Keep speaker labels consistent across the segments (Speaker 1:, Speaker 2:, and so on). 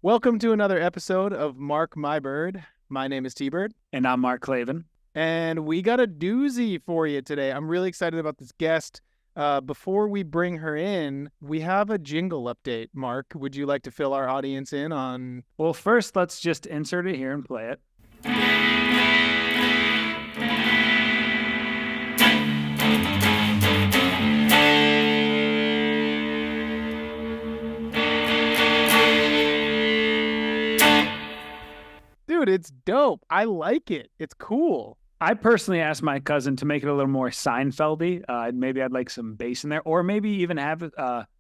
Speaker 1: Welcome to another episode of Mark My Bird. My name is T-Bird.
Speaker 2: And I'm Mark Clavin.
Speaker 1: And we got a doozy for you today. I'm really excited about this guest. Before we bring her in, we have a jingle update. Mark, would you like to fill our audience in on...
Speaker 2: Well, first, let's just insert it here and play it.
Speaker 1: Dude, it's dope. I like it. It's cool.
Speaker 2: I personally asked my cousin to make it a little more Seinfeldy. Maybe I'd like some bass in there, or maybe even have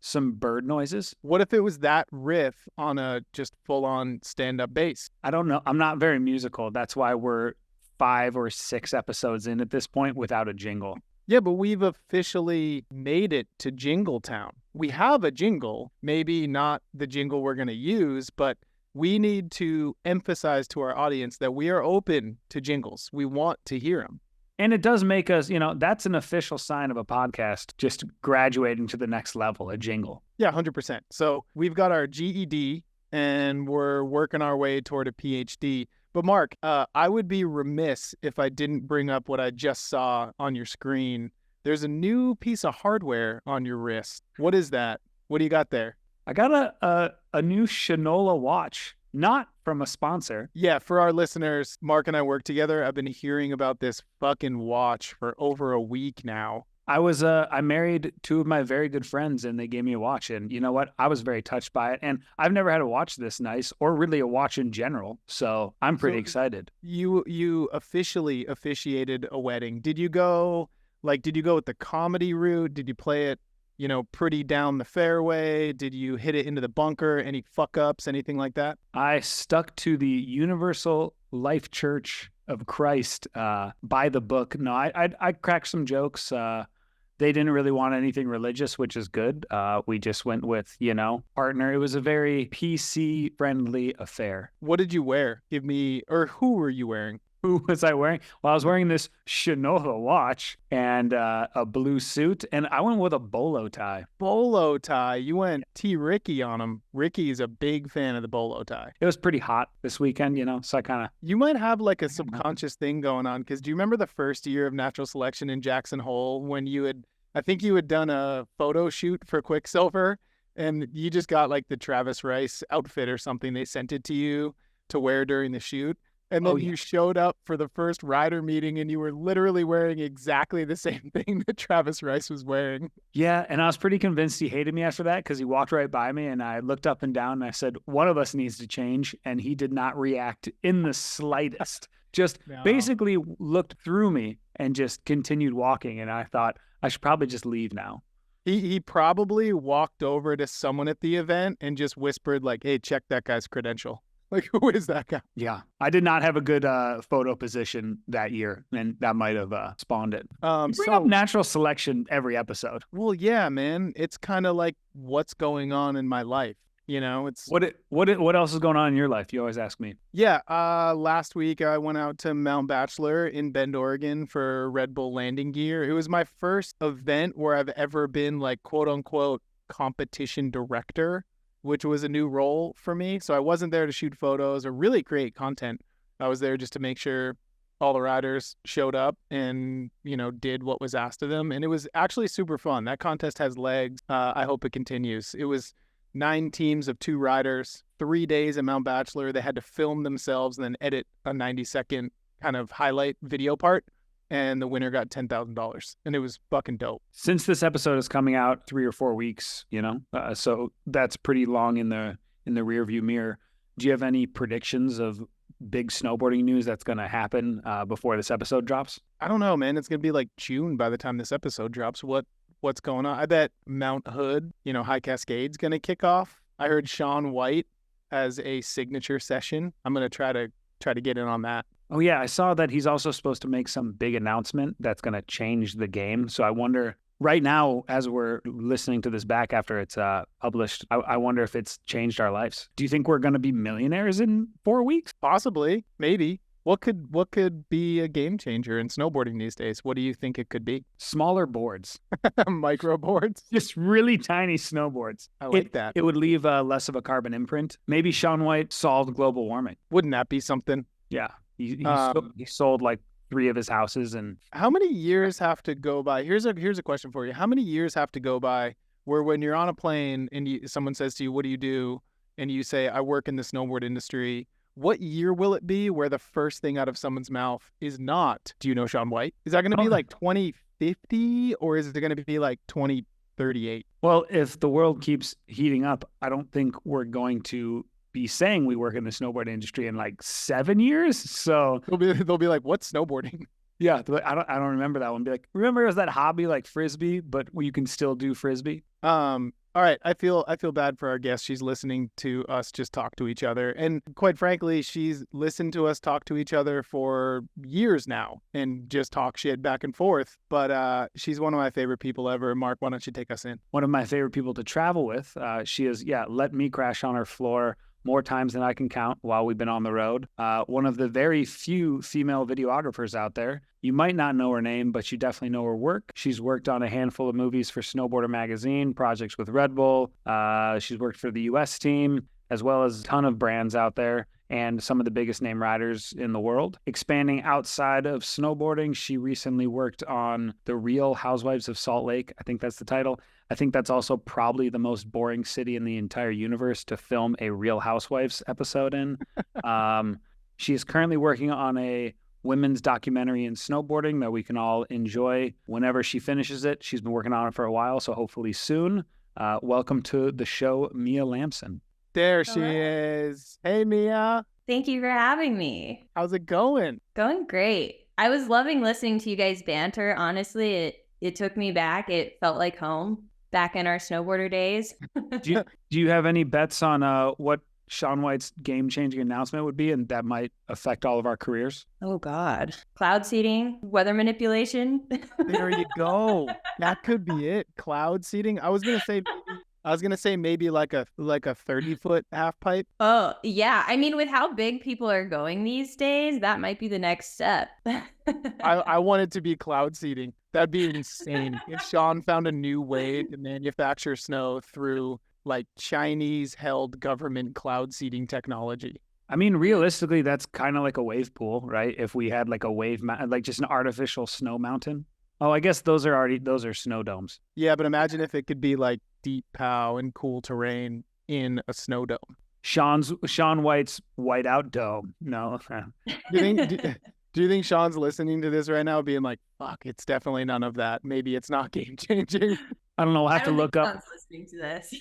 Speaker 2: some bird noises.
Speaker 1: What if it was that riff on a just full-on stand-up bass?
Speaker 2: I don't know. I'm not very musical. That's why we're 5 or 6 episodes in at this point without a jingle.
Speaker 1: Yeah, but we've officially made it to Jingle Town. We have a jingle, maybe not the jingle we're going to use, but we need to emphasize to our audience that we are open to jingles. We want to hear them.
Speaker 2: And it does make us, that's an official sign of a podcast just graduating to the next level, a jingle.
Speaker 1: Yeah, 100%. So we've got our GED and we're working our way toward a PhD. But Mark, I would be remiss if I didn't bring up what I just saw on your screen. There's a new piece of hardware on your wrist. What is that? What do you got there?
Speaker 2: I got a new Shinola watch, not from a sponsor.
Speaker 1: Yeah, for our listeners, Mark and I work together. I've been hearing about this fucking watch for over a week now.
Speaker 2: I married 2 of my very good friends and they gave me a watch, and you know what? I was very touched by it, and I've never had a watch this nice or really a watch in general. So I'm pretty excited.
Speaker 1: You officially officiated a wedding. Did you go with the comedy route? Did you play it, pretty down the fairway? Did you hit it into the bunker? Any fuck ups, anything like that?
Speaker 2: I stuck to the Universal Life Church of Christ by the book. No, I cracked some jokes. They didn't really want anything religious, which is good. We just went with, partner. It was a very PC friendly affair.
Speaker 1: What did you wear? Who were you wearing?
Speaker 2: Who was I wearing? Well, I was wearing this Shinola watch and a blue suit, and I went with a bolo tie.
Speaker 1: Bolo tie? You went T. Ricky on him. Ricky is a big fan of the bolo tie.
Speaker 2: It was pretty hot this weekend, so I kind of...
Speaker 1: You might have like a subconscious thing going on, because do you remember the first year of natural selection in Jackson Hole when I think you had done a photo shoot for Quicksilver, and you just got like the Travis Rice outfit or something. They sent it to you to wear during the shoot. And then you showed up for the first rider meeting and you were literally wearing exactly the same thing that Travis Rice was wearing.
Speaker 2: Yeah, and I was pretty convinced he hated me after that because he walked right by me and I looked up and down and I said, one of us needs to change. And he did not react in the slightest. Basically looked through me and just continued walking. And I thought, I should probably just leave now.
Speaker 1: He probably walked over to someone at the event and just whispered like, hey, check that guy's credential. Like, who is that guy?
Speaker 2: Yeah. I did not have a good photo position that year, and that might have spawned it. You bring up natural selection every episode.
Speaker 1: Well, yeah, man. It's kind of like what's going on in my life. It's
Speaker 2: what else is going on in your life? You always ask me.
Speaker 1: Yeah. Last week I went out to Mount Bachelor in Bend, Oregon for Red Bull landing gear. It was my first event where I've ever been like, quote unquote, competition director, which was a new role for me. So I wasn't there to shoot photos or really create content. I was there just to make sure all the riders showed up and, did what was asked of them. And it was actually super fun. That contest has legs. I hope it continues. It was 9 teams of 2 riders, 3 days at Mount Bachelor. They had to film themselves and then edit a 90-second kind of highlight video part. And the winner got $10,000, and it was fucking dope.
Speaker 2: Since this episode is coming out 3 or 4 weeks, so that's pretty long in the rearview mirror. Do you have any predictions of big snowboarding news that's going to happen before this episode drops?
Speaker 1: I don't know, man. It's going to be like June by the time this episode drops. What's going on? I bet Mount Hood, High Cascade's going to kick off. I heard Shaun White has a signature session. I'm going to try to get in on that.
Speaker 2: Oh, yeah. I saw that he's also supposed to make some big announcement that's going to change the game. So I wonder right now, as we're listening to this back after it's published, I wonder if it's changed our lives. Do you think we're going to be millionaires in 4 weeks?
Speaker 1: Possibly. Maybe. What could be a game changer in snowboarding these days? What do you think it could be?
Speaker 2: Smaller boards,
Speaker 1: Micro boards?
Speaker 2: just really tiny snowboards.
Speaker 1: I like that.
Speaker 2: It would leave less of a carbon imprint. Maybe Shaun White solved global warming.
Speaker 1: Wouldn't that be something?
Speaker 2: Yeah, he sold like 3 of his houses, and
Speaker 1: How many years have to go by? Here's a question for you. How many years have to go by where when you're on a plane and someone says to you, "What do you do?" and you say, "I work in the snowboard industry." What year will it be where the first thing out of someone's mouth is not, "Do you know Shaun White?" Is that going to be like 2050 or is it going to be like 2038?
Speaker 2: well, if the world keeps heating up, I don't think we're going to be saying we work in the snowboard industry in like 7 years. So
Speaker 1: They'll be like, "What's snowboarding?"
Speaker 2: yeah, I don't remember that one. Be like, remember it was that hobby like frisbee, but you can still do frisbee.
Speaker 1: All right. I feel bad for our guest. She's listening to us just talk to each other. And quite frankly, she's listened to us talk to each other for years now and just talk shit back and forth. But she's one of my favorite people ever. Mark, why don't you take us in?
Speaker 2: One of my favorite people to travel with. She is, let me crash on her floor more times than I can count while we've been on the road. One of the very few female videographers out there. You might not know her name, but you definitely know her work. She's worked on a handful of movies for Snowboarder Magazine, projects with Red Bull. She's worked for the US team, as well as a ton of brands out there and some of the biggest name riders in the world. Expanding outside of snowboarding, she recently worked on The Real Housewives of Salt Lake. I think that's the title. I think that's also probably the most boring city in the entire universe to film a Real Housewives episode in. She is currently working on a women's documentary in snowboarding that we can all enjoy whenever she finishes it. She's been working on it for a while, so hopefully soon. Welcome to the show, Mia Lambson.
Speaker 1: There she is. Hey, Mia.
Speaker 3: Thank you for having me.
Speaker 1: How's it going?
Speaker 3: Going great. I was loving listening to you guys banter. Honestly, it took me back. It felt like home back in our snowboarder days.
Speaker 2: Do you have any bets on what Shaun White's game-changing announcement would be, and that might affect all of our careers?
Speaker 3: Oh, God. Cloud seeding, weather manipulation.
Speaker 1: There you go. That could be it. Cloud seeding. I was gonna say maybe like a 30-foot half pipe.
Speaker 3: Oh, yeah. I mean, with how big people are going these days, that might be the next step.
Speaker 1: I want it to be cloud seeding. That'd be insane. If Shaun found a new way to manufacture snow through like Chinese held government cloud seeding technology.
Speaker 2: I mean, realistically, that's kind of like a wave pool, right? If we had like a like just an artificial snow mountain. Oh, I guess those are snow domes.
Speaker 1: Yeah, but imagine if it could be like deep pow and cool terrain in a snow dome.
Speaker 2: Shaun White's whiteout dome. No.
Speaker 1: Do you think Shaun's listening to this right now being like, fuck, it's definitely none of that. Maybe it's not game changing.
Speaker 2: I don't know. We'll have to look up.
Speaker 3: Shaun's listening to this.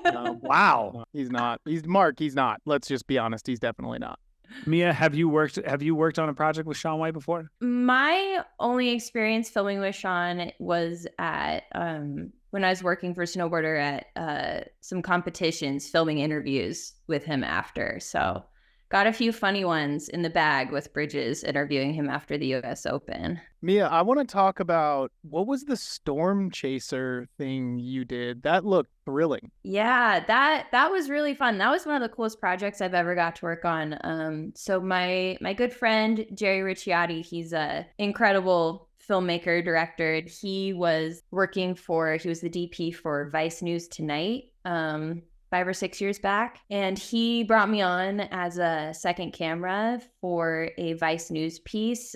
Speaker 1: No,
Speaker 2: wow.
Speaker 1: No, he's not. He's not. Let's just be honest. He's definitely not.
Speaker 2: Mia, have you worked on a project with Shaun White before?
Speaker 3: My only experience filming with Shaun was at when I was working for Snowboarder at some competitions, filming interviews with him after. So got a few funny ones in the bag with Bridges interviewing him after the US Open.
Speaker 1: Mia, I want to talk about what was the storm chaser thing you did? That looked thrilling.
Speaker 3: Yeah, that was really fun. That was one of the coolest projects I've ever got to work on. So my good friend Jerry Ricciati, he's a incredible filmmaker, director. He was the DP for Vice News Tonight. 5 or 6 years back. And he brought me on as a second camera for a Vice News piece,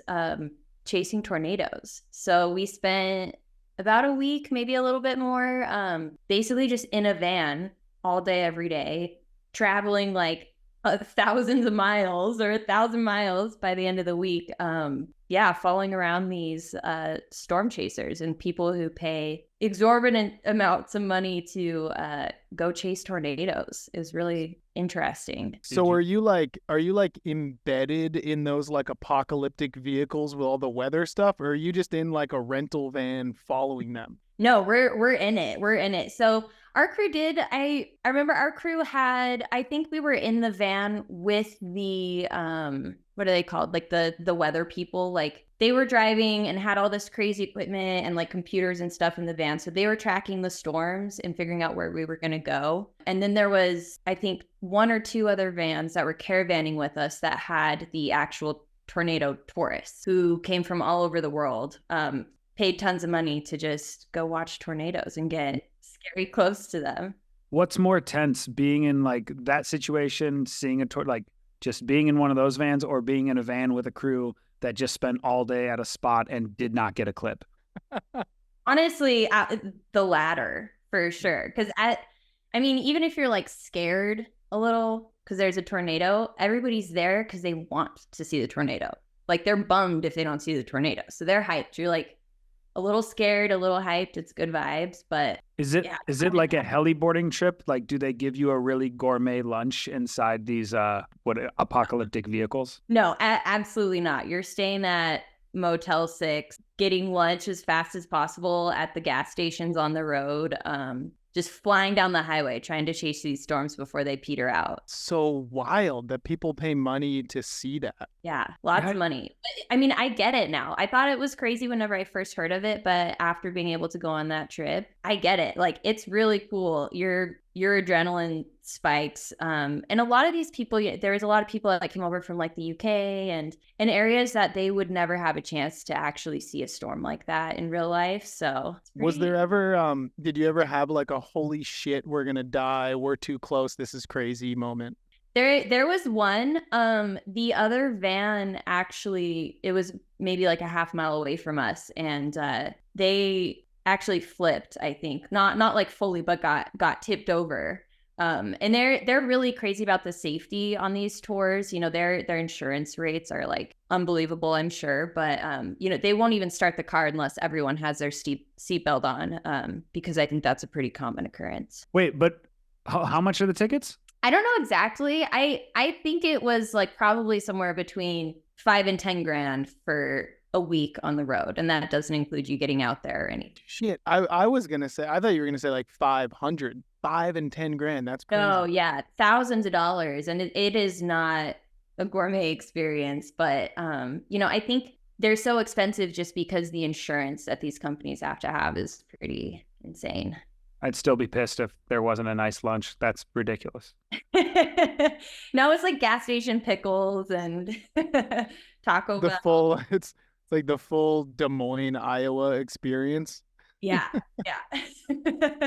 Speaker 3: chasing tornadoes. So we spent about a week, maybe a little bit more, basically just in a van all day, every day, traveling like thousands of miles or 1,000 miles by the end of the week. Following around these storm chasers and people who pay exorbitant amounts of money to go chase tornadoes. It was really interesting.
Speaker 1: So are you like embedded in those like apocalyptic vehicles with all the weather stuff, or are you just in like a rental van following them?
Speaker 3: No, we're in it. We're in it. So our crew did. I remember our crew had. I think we were in the van with the what are they called? Like the weather people. Like they were driving and had all this crazy equipment and like computers and stuff in the van. So they were tracking the storms and figuring out where we were going to go. And then there was, I think, 1 or 2 other vans that were caravanning with us that had the actual tornado tourists who came from all over the world, paid tons of money to just go watch tornadoes and get scary close to them.
Speaker 2: What's more tense, being in like that situation, seeing like just being in one of those vans, or being in a van with a crew that just spent all day at a spot and did not get a clip?
Speaker 3: Honestly, the latter for sure. Because I mean, even if you're like scared a little because there's a tornado, everybody's there because they want to see the tornado. Like they're bummed if they don't see the tornado. So they're hyped. You're like a little scared, a little hyped. It's good vibes. But
Speaker 2: is it like a heliboarding trip? Like, do they give you a really gourmet lunch inside these apocalyptic vehicles?
Speaker 3: No, absolutely not. You're staying at Motel 6, getting lunch as fast as possible at the gas stations on the road, just flying down the highway, trying to chase these storms before they peter out.
Speaker 1: So wild that people pay money to see that.
Speaker 3: Yeah, lots of money. I mean, I get it now. I thought it was crazy whenever I first heard of it, but after being able to go on that trip, I get it. Like, it's really cool. Your adrenaline spikes. And a lot of these people, there was a lot of people that came over from like the UK and in areas that they would never have a chance to actually see a storm like that in real life. So
Speaker 1: was there ever, did you ever have like a holy shit, we're going to die, we're too close, this is crazy moment?
Speaker 3: There was one. The other van, actually, it was maybe like a half mile away from us, and they actually flipped, I think. Not like fully, but got tipped over. And they're really crazy about the safety on these tours. You know, their insurance rates are like unbelievable, I'm sure. But you know, they won't even start the car unless everyone has their seatbelt on, because I think that's a pretty common occurrence.
Speaker 2: Wait, but how much are the tickets?
Speaker 3: I don't know exactly. I think it was like probably somewhere between $5,000 and $10,000 for a week on the road, and that doesn't include you getting out there or anything.
Speaker 1: Shit, I was gonna say, I thought you were gonna say like 500, $5,000 and $10,000. That's crazy.
Speaker 3: Oh yeah, thousands of dollars, and it is not a gourmet experience. But you know, I think they're so expensive just because the insurance that these companies have to have is pretty insane.
Speaker 2: I'd still be pissed if there wasn't a nice lunch. That's ridiculous.
Speaker 3: No, it's like gas station pickles and Taco Bell.
Speaker 1: It's like the full Des Moines, Iowa experience.
Speaker 3: Yeah.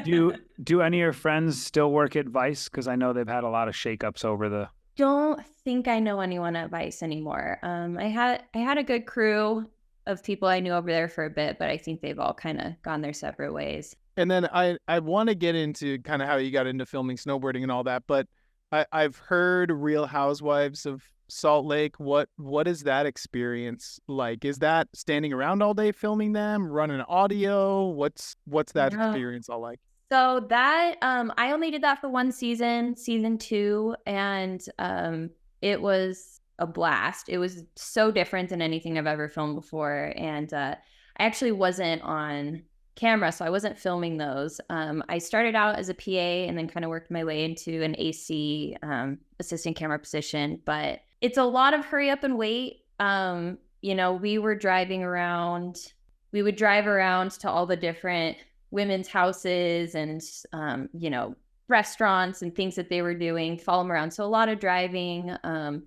Speaker 2: Do any of your friends still work at Vice? Because I know they've had a lot of shakeups over the.
Speaker 3: Don't think I know anyone at Vice anymore. I had a good crew of people I knew over there for a bit, but I think they've all kind of gone their separate ways.
Speaker 1: And then I want to get into kind of how you got into filming snowboarding and all that, but I've heard Real Housewives of Salt Lake. What is that experience like? Is that standing around all day filming them, running audio? What's that experience all like?
Speaker 3: So that I only did that for one season 2, and it was a blast. It was so different than anything I've ever filmed before, and I actually wasn't on camera, so I wasn't filming those. I started out as a PA and then kind of worked my way into an AC assistant camera position, but it's a lot of hurry up and wait. You know, we would drive around to all the different women's houses and you know, restaurants and things that they were doing, follow them around. So a lot of driving, a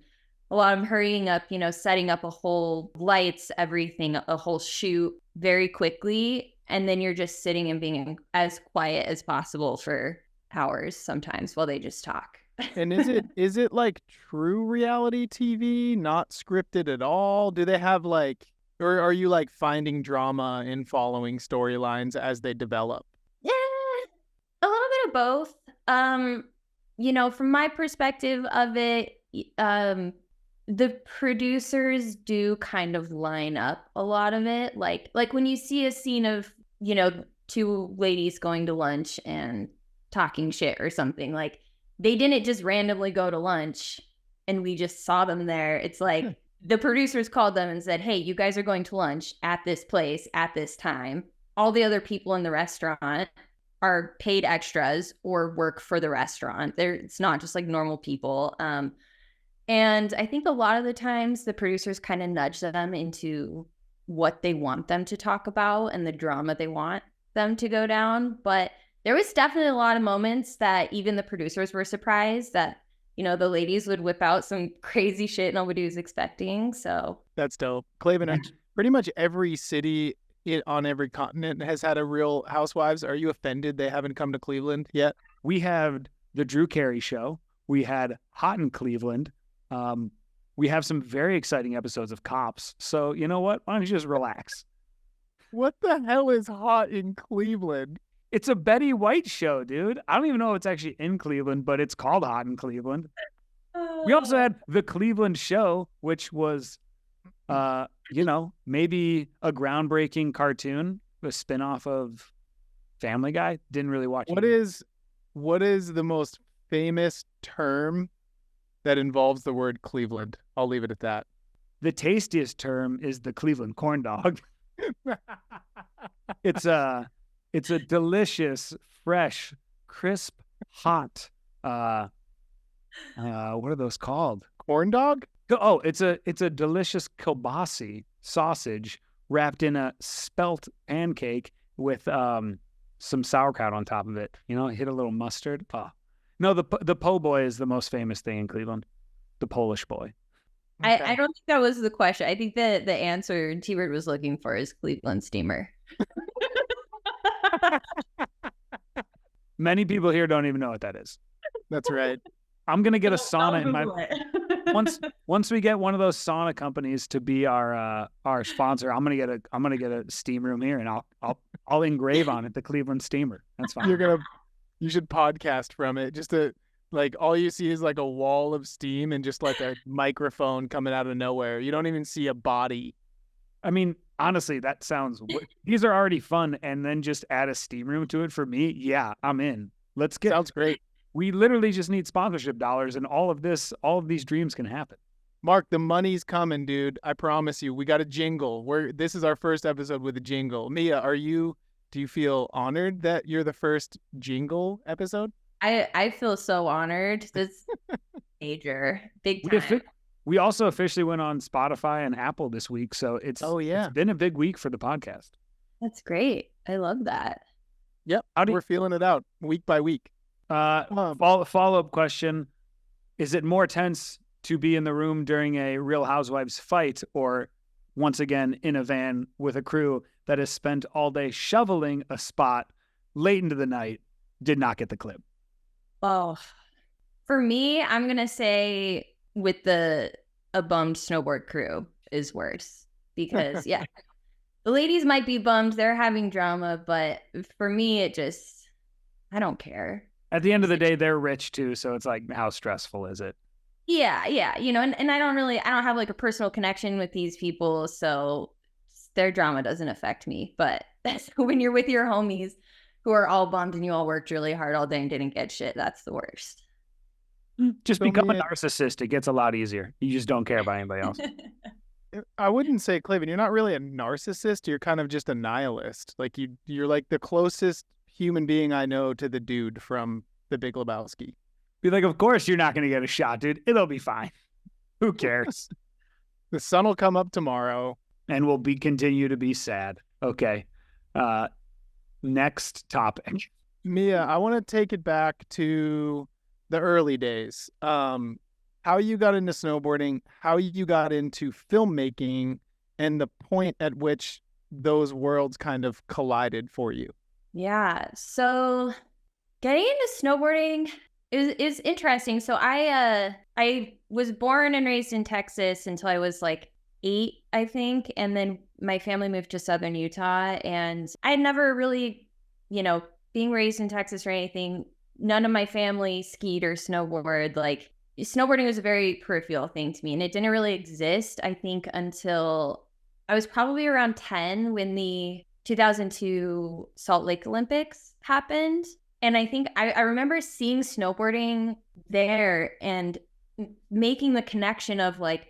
Speaker 3: lot of hurrying up, you know, setting up a whole lights, everything, a whole shoot very quickly. And then you're just sitting and being as quiet as possible for hours sometimes while they just talk.
Speaker 1: And is it like true reality TV, not scripted at all? Do they have like, or are you like finding drama and following storylines as they develop?
Speaker 3: Yeah, a little bit of both. You know, from my perspective of it, the producers do kind of line up a lot of it. Like when you see a scene of, you know, two ladies going to lunch and talking shit or something, like they didn't just randomly go to lunch and we just saw them there. It's like the producers called them and said, hey, you guys are going to lunch at this place at this time. All the other people in the restaurant are paid extras or work for the restaurant. It's not just like normal people. And I think a lot of the times the producers kind of nudge them into what they want them to talk about and the drama they want them to go down. But there was definitely a lot of moments that even the producers were surprised that the ladies would whip out some crazy shit nobody was expecting. So
Speaker 1: That's dope. Clavin, pretty much every city on every continent has had a Real Housewives. Are you offended they haven't come to Cleveland yet?
Speaker 2: We had the Drew Carey show. We had Hot in Cleveland. We have some very exciting episodes of Cops. So you know what? Why don't you just relax?
Speaker 1: What the hell is Hot in Cleveland?
Speaker 2: It's a Betty White show, dude. I don't even know if it's actually in Cleveland, but it's called Hot in Cleveland. We also had the Cleveland Show, which was, maybe a groundbreaking cartoon, a spinoff of Family Guy. Didn't really watch it.
Speaker 1: What is the most famous term that involves the word Cleveland? I'll leave it at that.
Speaker 2: The tastiest term is the Cleveland corn dog. It's a delicious, fresh, crisp, hot. What are those called?
Speaker 1: Corn dog?
Speaker 2: Oh, it's a delicious kielbasi sausage wrapped in a spelt pancake with some sauerkraut on top of it. Hit a little mustard. Oh. No, the po' boy is the most famous thing in Cleveland. The Polish boy.
Speaker 3: Okay. I don't think that was the question. I think that the answer T-Bird was looking for is Cleveland Steamer.
Speaker 2: Many people here don't even know what that is.
Speaker 1: That's right.
Speaker 2: I'm gonna get a sauna in my once we get one of those sauna companies to be our sponsor. I'm gonna get a steam room here, and I'll engrave on it the Cleveland Steamer. That's fine.
Speaker 1: You should podcast from it. Just all you see is like a wall of steam and just like a microphone coming out of nowhere. You don't even see a body.
Speaker 2: I mean, honestly, that sounds. These are already fun, and then just add a steam room to it for me. Yeah, I'm in.
Speaker 1: Sounds great.
Speaker 2: We literally just need sponsorship dollars, and all of these dreams can happen.
Speaker 1: Mark, the money's coming, dude. I promise you. We got a jingle. This is our first episode with a jingle. Mia, do you feel honored that you're the first jingle episode?
Speaker 3: I feel so honored. This major, big time.
Speaker 2: We also officially went on Spotify and Apple this week, so it's been a big week for the podcast.
Speaker 3: That's great. I love that.
Speaker 1: Yep, we're feeling it out week by week.
Speaker 2: Follow-up question: is it more tense to be in the room during a Real Housewives fight, or once again in a van with a crew that has spent all day shoveling a spot late into the night, did not get the clip?
Speaker 3: Oh, for me, I'm gonna say with a bummed snowboard crew is worse, because the ladies might be bummed, they're having drama, but for me, I don't care.
Speaker 2: At the end of the day, they're rich too, so it's like, how stressful is it?
Speaker 3: Yeah, and I don't have like a personal connection with these people, so their drama doesn't affect me. But when you're with your homies who are all bummed and you all worked really hard all day and didn't get shit, that's the worst.
Speaker 2: Just become a narcissist. It gets a lot easier. You just don't care about anybody else.
Speaker 1: I wouldn't say, Clavin, you're not really a narcissist. You're kind of just a nihilist. Like you're like the closest human being I know to the dude from The Big Lebowski.
Speaker 2: Be like, of course you're not going to get a shot, dude. It'll be fine. Who cares?
Speaker 1: The sun will come up tomorrow.
Speaker 2: And we'll continue to be sad. Okay. Next topic.
Speaker 1: Mia, I want to take it back to the early days. How you got into snowboarding, how you got into filmmaking, and the point at which those worlds kind of collided for you.
Speaker 3: Yeah. So getting into snowboarding is interesting. So I was born and raised in Texas until I was like 8, I think. And then my family moved to Southern Utah, and I had never really, being raised in Texas or anything, none of my family skied or snowboarded. Like, snowboarding was a very peripheral thing to me, and it didn't really exist, I think, until I was probably around 10 when the 2002 Salt Lake Olympics happened. And I think I remember seeing snowboarding there and making the connection of like,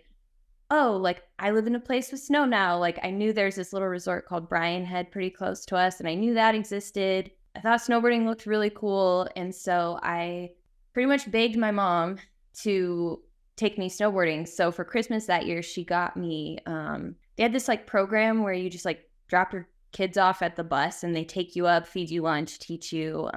Speaker 3: oh, like I live in a place with snow now. Like I knew there's this little resort called Bryan Head pretty close to us, and I knew that existed. I thought snowboarding looked really cool. And so I pretty much begged my mom to take me snowboarding. So for Christmas that year, she got me, they had this like program where you just like drop your kids off at the bus and they take you up, feed you lunch, teach you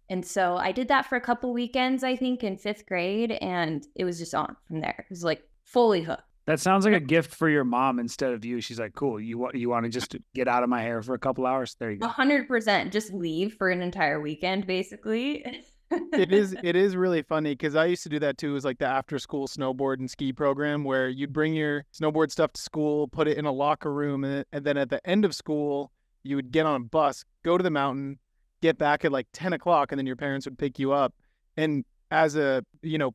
Speaker 3: And so I did that for a couple weekends, I think, in 5th grade, and it was just on from there. It was like fully hooked.
Speaker 2: That sounds like a gift for your mom instead of you. She's like, cool, you want to just get out of my hair for a couple hours? There you go.
Speaker 3: 100%. Just leave for an entire weekend, basically.
Speaker 1: It is really funny because I used to do that too. It was like the after school snowboard and ski program where you'd bring your snowboard stuff to school, put it in a locker room, and then at the end of school, you would get on a bus, go to the mountain, get back at like 10 o'clock, and then your parents would pick you up. And as a,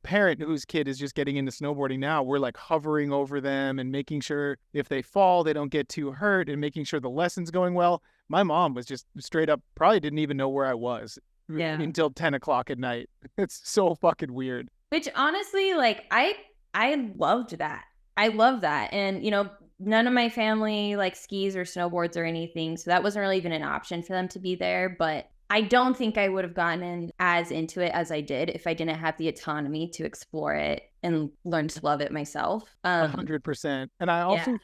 Speaker 1: parent whose kid is just getting into snowboarding now, we're like hovering over them and making sure if they fall, they don't get too hurt and making sure the lesson's going well. My mom was just straight up, probably didn't even know where I was until 10 o'clock at night. It's so fucking weird.
Speaker 3: Which honestly, like, I loved that. I love that. And, none of my family like skis or snowboards or anything. So that wasn't really even an option for them to be there. But I don't think I would have gotten in as into it as I did if I didn't have the autonomy to explore it and learn to love it myself.
Speaker 1: 100%. And I also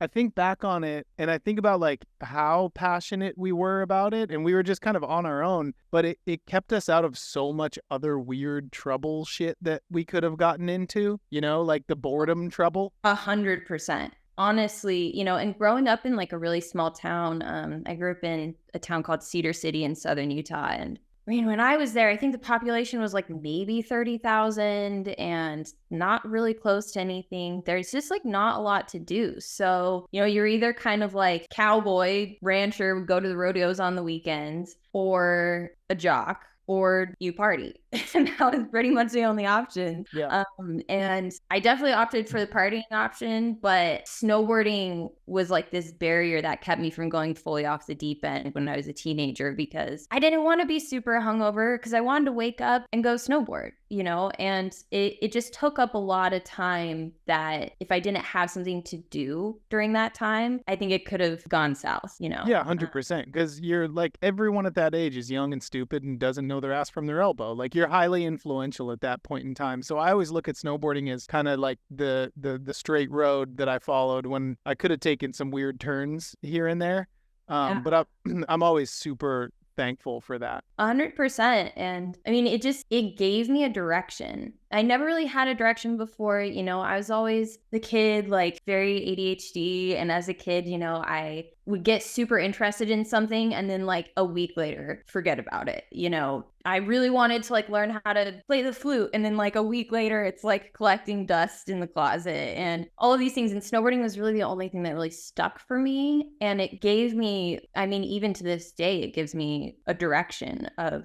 Speaker 1: I think back on it and I think about like how passionate we were about it, and we were just kind of on our own, but it kept us out of so much other weird trouble shit that we could have gotten into, like the boredom trouble.
Speaker 3: 100%. Honestly, and growing up in like a really small town, I grew up in a town called Cedar City in southern Utah. And I mean, when I was there, I think the population was like maybe 30,000 and not really close to anything. There's just like not a lot to do. So, you're either kind of like cowboy, rancher, go to the rodeos on the weekends, or a jock, or you party. And that was pretty much the only option.
Speaker 1: Yeah.
Speaker 3: And I definitely opted for the partying option, but snowboarding was like this barrier that kept me from going fully off the deep end when I was a teenager, because I didn't want to be super hungover because I wanted to wake up and go snowboard, and it just took up a lot of time that if I didn't have something to do during that time, I think it could have gone south,
Speaker 1: Yeah, 100%. Because you're like, everyone at that age is young and stupid and doesn't know their ass from their elbow. Like, you're highly influential at that point in time. So I always look at snowboarding as kind of like the straight road that I followed when I could have taken some weird turns here and there. But I'm always super thankful for that.
Speaker 3: 100%. And I mean, it gave me a direction. I never really had a direction before. I was always the kid, like very ADHD. And as a kid, I would get super interested in something and then like a week later, forget about it. I really wanted to like learn how to play the flute. And then like a week later, it's like collecting dust in the closet and all of these things. And snowboarding was really the only thing that really stuck for me. And it gave me, I mean, even to this day, it gives me a direction of,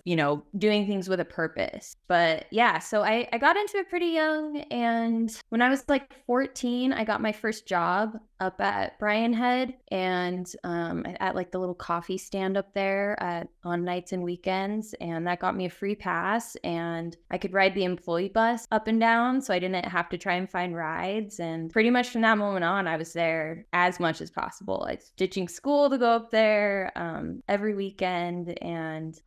Speaker 3: doing things with a purpose. But yeah, so I got into it pretty young. And when I was like 14, I got my first job up at Bryan Head and at like the little coffee stand up there on nights and weekends. And that got me a free pass, and I could ride the employee bus up and down, so I didn't have to try and find rides. And pretty much from that moment on, I was there as much as possible. I was ditching school to go up there every weekend. And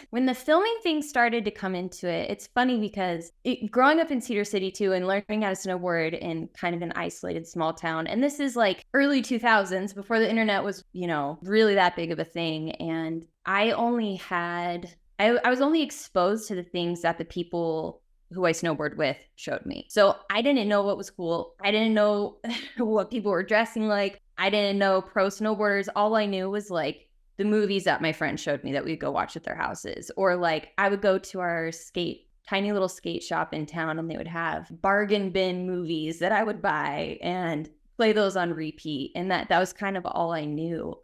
Speaker 3: when the filming thing started to come into it, it's funny because growing up in Cedar City too and learning how to snowboard in kind of an isolated small town, and this is like early 2000s before the internet was, really that big of a thing. And I was only exposed to the things that the people who I snowboard with showed me. So I didn't know what was cool. I didn't know what people were dressing like. I didn't know pro snowboarders. All I knew was like the movies that my friends showed me that we'd go watch at their houses. Or like I would go to our tiny little skate shop in town, and they would have bargain bin movies that I would buy and play those on repeat. And that was kind of all I knew.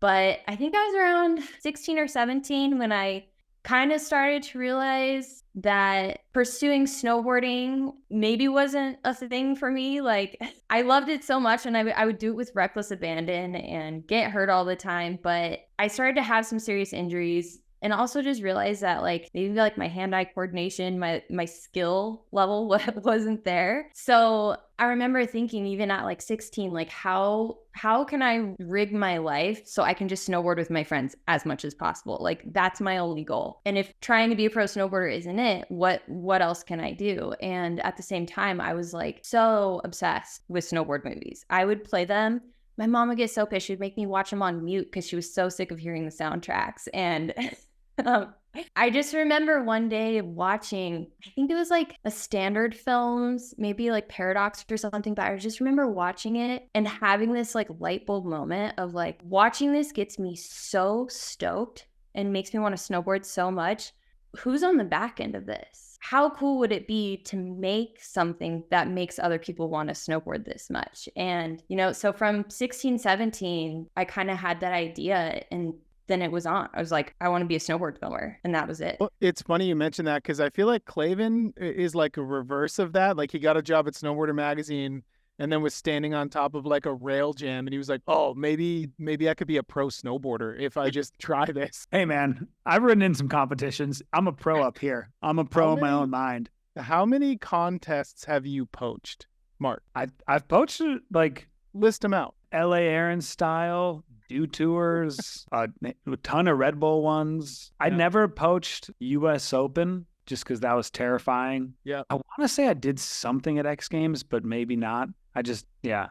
Speaker 3: But I think I was around 16 or 17 when I kind of started to realize that pursuing snowboarding maybe wasn't a thing for me. Like, I loved it so much, and I would do it with reckless abandon and get hurt all the time. But I started to have some serious injuries, and also just realized that like maybe like my hand-eye coordination, my skill level wasn't there. So I remember thinking even at like 16, like how can I rig my life so I can just snowboard with my friends as much as possible? Like that's my only goal. And if trying to be a pro snowboarder isn't it, what else can I do? And at the same time, I was like so obsessed with snowboard movies. I would play them. My mom would get so pissed. She'd make me watch them on mute because she was so sick of hearing the soundtracks. And I just remember one day watching, I think it was like a Standard Films, maybe like Paradox or something, but I just remember watching it and having this like light bulb moment of like, watching this gets me so stoked and makes me want to snowboard so much. Who's on the back end of this? How cool would it be to make something that makes other people want to snowboard this much? And, you know, so from 16, 17, I kind of had that idea, and then it was on. I was like, I want to be a snowboard filmer. And that was it.
Speaker 1: Well, it's funny you mentioned that, because I feel like Clavin is like a reverse of that. Like, he got a job at Snowboarder Magazine and then was standing on top of like a rail jam, and he was like, oh, maybe I could be a pro snowboarder if I just try this.
Speaker 2: Hey, man, I've ridden in some competitions. I'm a pro up here. I'm a pro in my own mind.
Speaker 1: How many contests have you poached, Mark?
Speaker 2: I've poached like
Speaker 1: List them out.
Speaker 2: LA Aaron style, do tours, a ton of Red Bull ones. I never poached US Open just because that was terrifying.
Speaker 1: Yeah.
Speaker 2: I want to say I did something at X Games, but maybe not.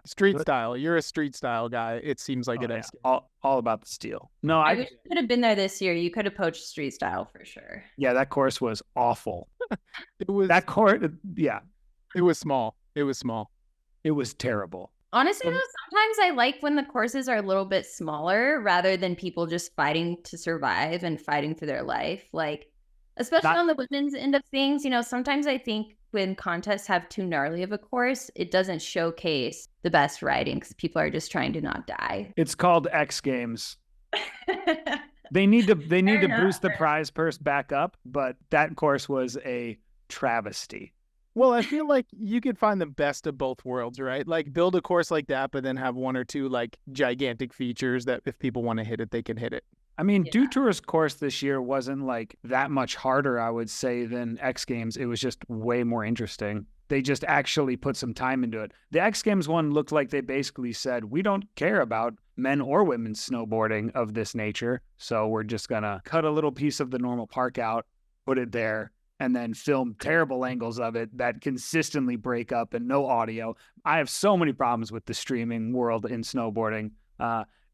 Speaker 1: Street style. You're a street style guy, it seems like, at X Games.
Speaker 2: All about the steel. No,
Speaker 3: I wish you could have been there this year. You could have poached street style for sure.
Speaker 2: Yeah, that course was awful.
Speaker 1: It was
Speaker 2: that course. Yeah,
Speaker 1: it was small. It was small.
Speaker 2: It was terrible.
Speaker 3: Honestly, though, sometimes I like when the courses are a little bit smaller rather than people just fighting to survive and fighting for their life. Like, especially on the women's end of things, you know, sometimes I think when contests have too gnarly of a course, it doesn't showcase the best riding because people are just trying to not die.
Speaker 2: It's called X Games. They need to boost the prize purse back up, but that course was a travesty.
Speaker 1: Well, I feel like you could find the best of both worlds, right? Like, build a course like that, but then have one or two like gigantic features that if people want to hit it, they can hit it.
Speaker 2: I mean, Do Tour's course this year wasn't like that much harder, I would say, than X Games. It was just way more interesting. They just actually put some time into it. The X Games one looked like they basically said, we don't care about men or women's snowboarding of this nature, so we're just going to cut a little piece of the normal park out, put it there, and then film terrible angles of it that consistently break up and no audio. I have so many problems with the streaming world in snowboarding.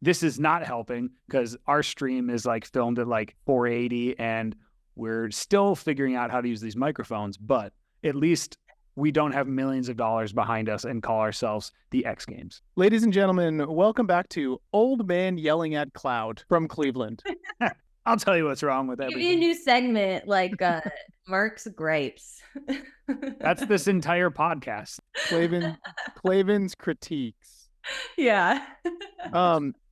Speaker 2: This is not helping because our stream is like filmed at like 480 and we're still figuring out how to use these microphones, but at least we don't have millions of dollars behind us and call ourselves the X Games.
Speaker 1: Ladies and gentlemen, welcome back to Old Man Yelling at Cloud from Cleveland.
Speaker 2: I'll tell you what's wrong with everything.
Speaker 3: Give me a new segment like Mark's Gripes.
Speaker 2: That's this entire podcast.
Speaker 1: Clavin's critiques.
Speaker 3: Yeah.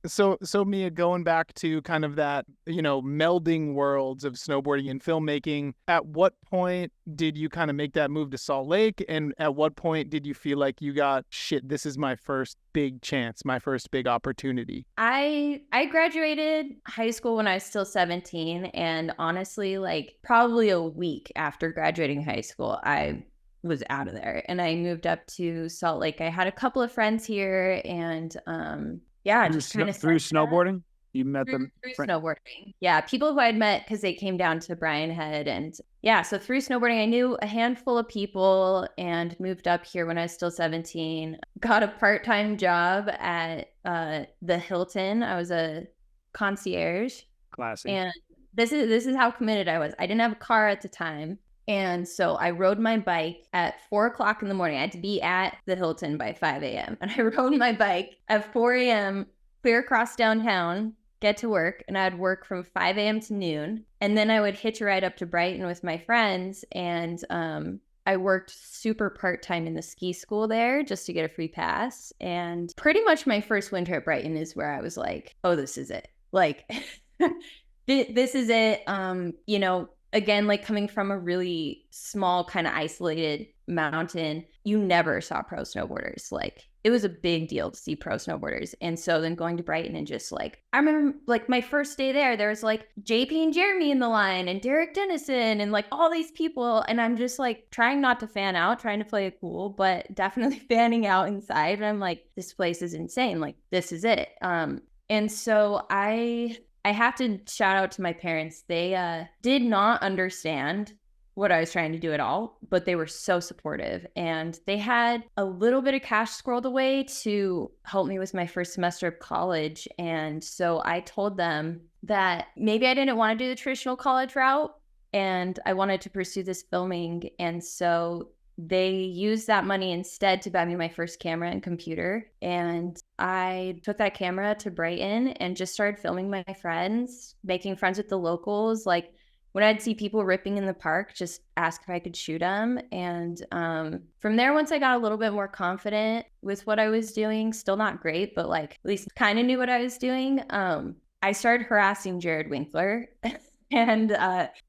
Speaker 1: So Mia, going back to kind of that, you know, melding worlds of snowboarding and filmmaking, at what point did you kind of make that move to Salt Lake? And at what point did you feel like you got, shit, this is my first big chance, my first big opportunity?
Speaker 3: I graduated high school when I was still 17. And honestly, like probably a week after graduating high school, I was out of there and I moved up to Salt Lake. I had a couple of friends here and just kind of
Speaker 2: through snowboarding. You met them
Speaker 3: through snowboarding. Yeah, people who I'd met because they came down to Bryan Head, and so through snowboarding I knew a handful of people and moved up here when I was still 17. Got a part-time job at the Hilton. I was a concierge.
Speaker 2: Classic.
Speaker 3: And this is how committed I was. I didn't have a car at the time. And so I rode my bike at 4 o'clock in the morning. I had to be at the Hilton by 5 a.m. And I rode my bike at 4 a.m., clear across downtown, get to work. And I'd work from 5 a.m. to noon. And then I would hitch a ride up to Brighton with my friends. And I worked super part-time in the ski school there just to get a free pass. And pretty much my first winter at Brighton is where I was like, oh, this is it. Like, this is it. You know, again, like coming from a really small kind of isolated mountain, you never saw pro snowboarders. Like it was a big deal to see pro snowboarders. And so then going to Brighton and just like, I remember like my first day there was like JP and Jeremy in the line and Derek Dennison and like all these people. And I'm just like trying not to fan out, trying to play it cool, but definitely fanning out inside. And I'm like, this place is insane. Like this is it. And so I have to shout out to my parents. They did not understand what I was trying to do at all, but they were so supportive, and they had a little bit of cash squirreled away to help me with my first semester of college. And so I told them that maybe I didn't want to do the traditional college route and I wanted to pursue this filming. And so they used that money instead to buy me my first camera and computer. And I took that camera to Brighton and just started filming my friends, making friends with the locals. Like, when I'd see people ripping in the park, just ask if I could shoot them. And from there, once I got a little bit more confident with what I was doing, still not great, but like at least kind of knew what I was doing, I started harassing Jared Winkler and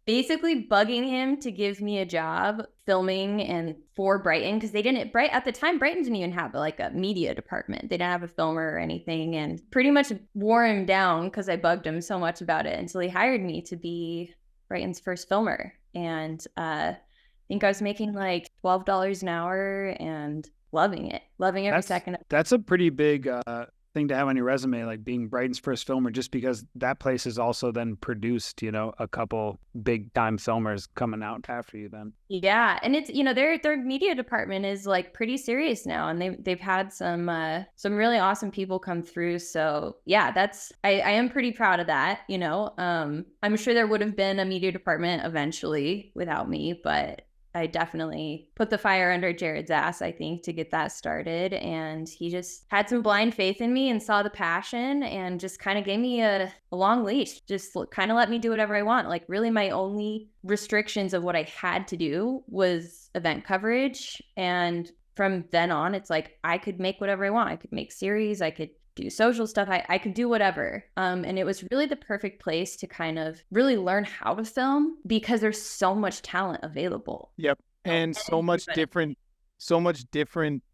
Speaker 3: basically bugging him to give me a job filming and for Brighton, because they didn't, at the time, Brighton didn't even have like a media department. They didn't have a filmer or anything, and pretty much wore him down because I bugged him so much about it until he hired me to be Brighton's first filmer. And I think I was making like $12 an hour and loving every second.
Speaker 2: That's a pretty big thing to have on your resume, like being Brighton's first filmer, just because that place has also then produced, a couple big time filmers coming out after you then.
Speaker 3: Yeah. And it's, their media department is like pretty serious now, and they've had some really awesome people come through. So yeah, I am pretty proud of that. I'm sure there would have been a media department eventually without me, but I definitely put the fire under Jared's ass, I think, to get that started. And he just had some blind faith in me and saw the passion and just kind of gave me a long leash, just kind of let me do whatever I want. Like, really, my only restrictions of what I had to do was event coverage. And from then on, it's like I could make whatever I want. I could make series. I could do social stuff. I could do whatever. And it was really the perfect place to kind of really learn how to film, because there's so much talent available.
Speaker 1: Yep. And so much different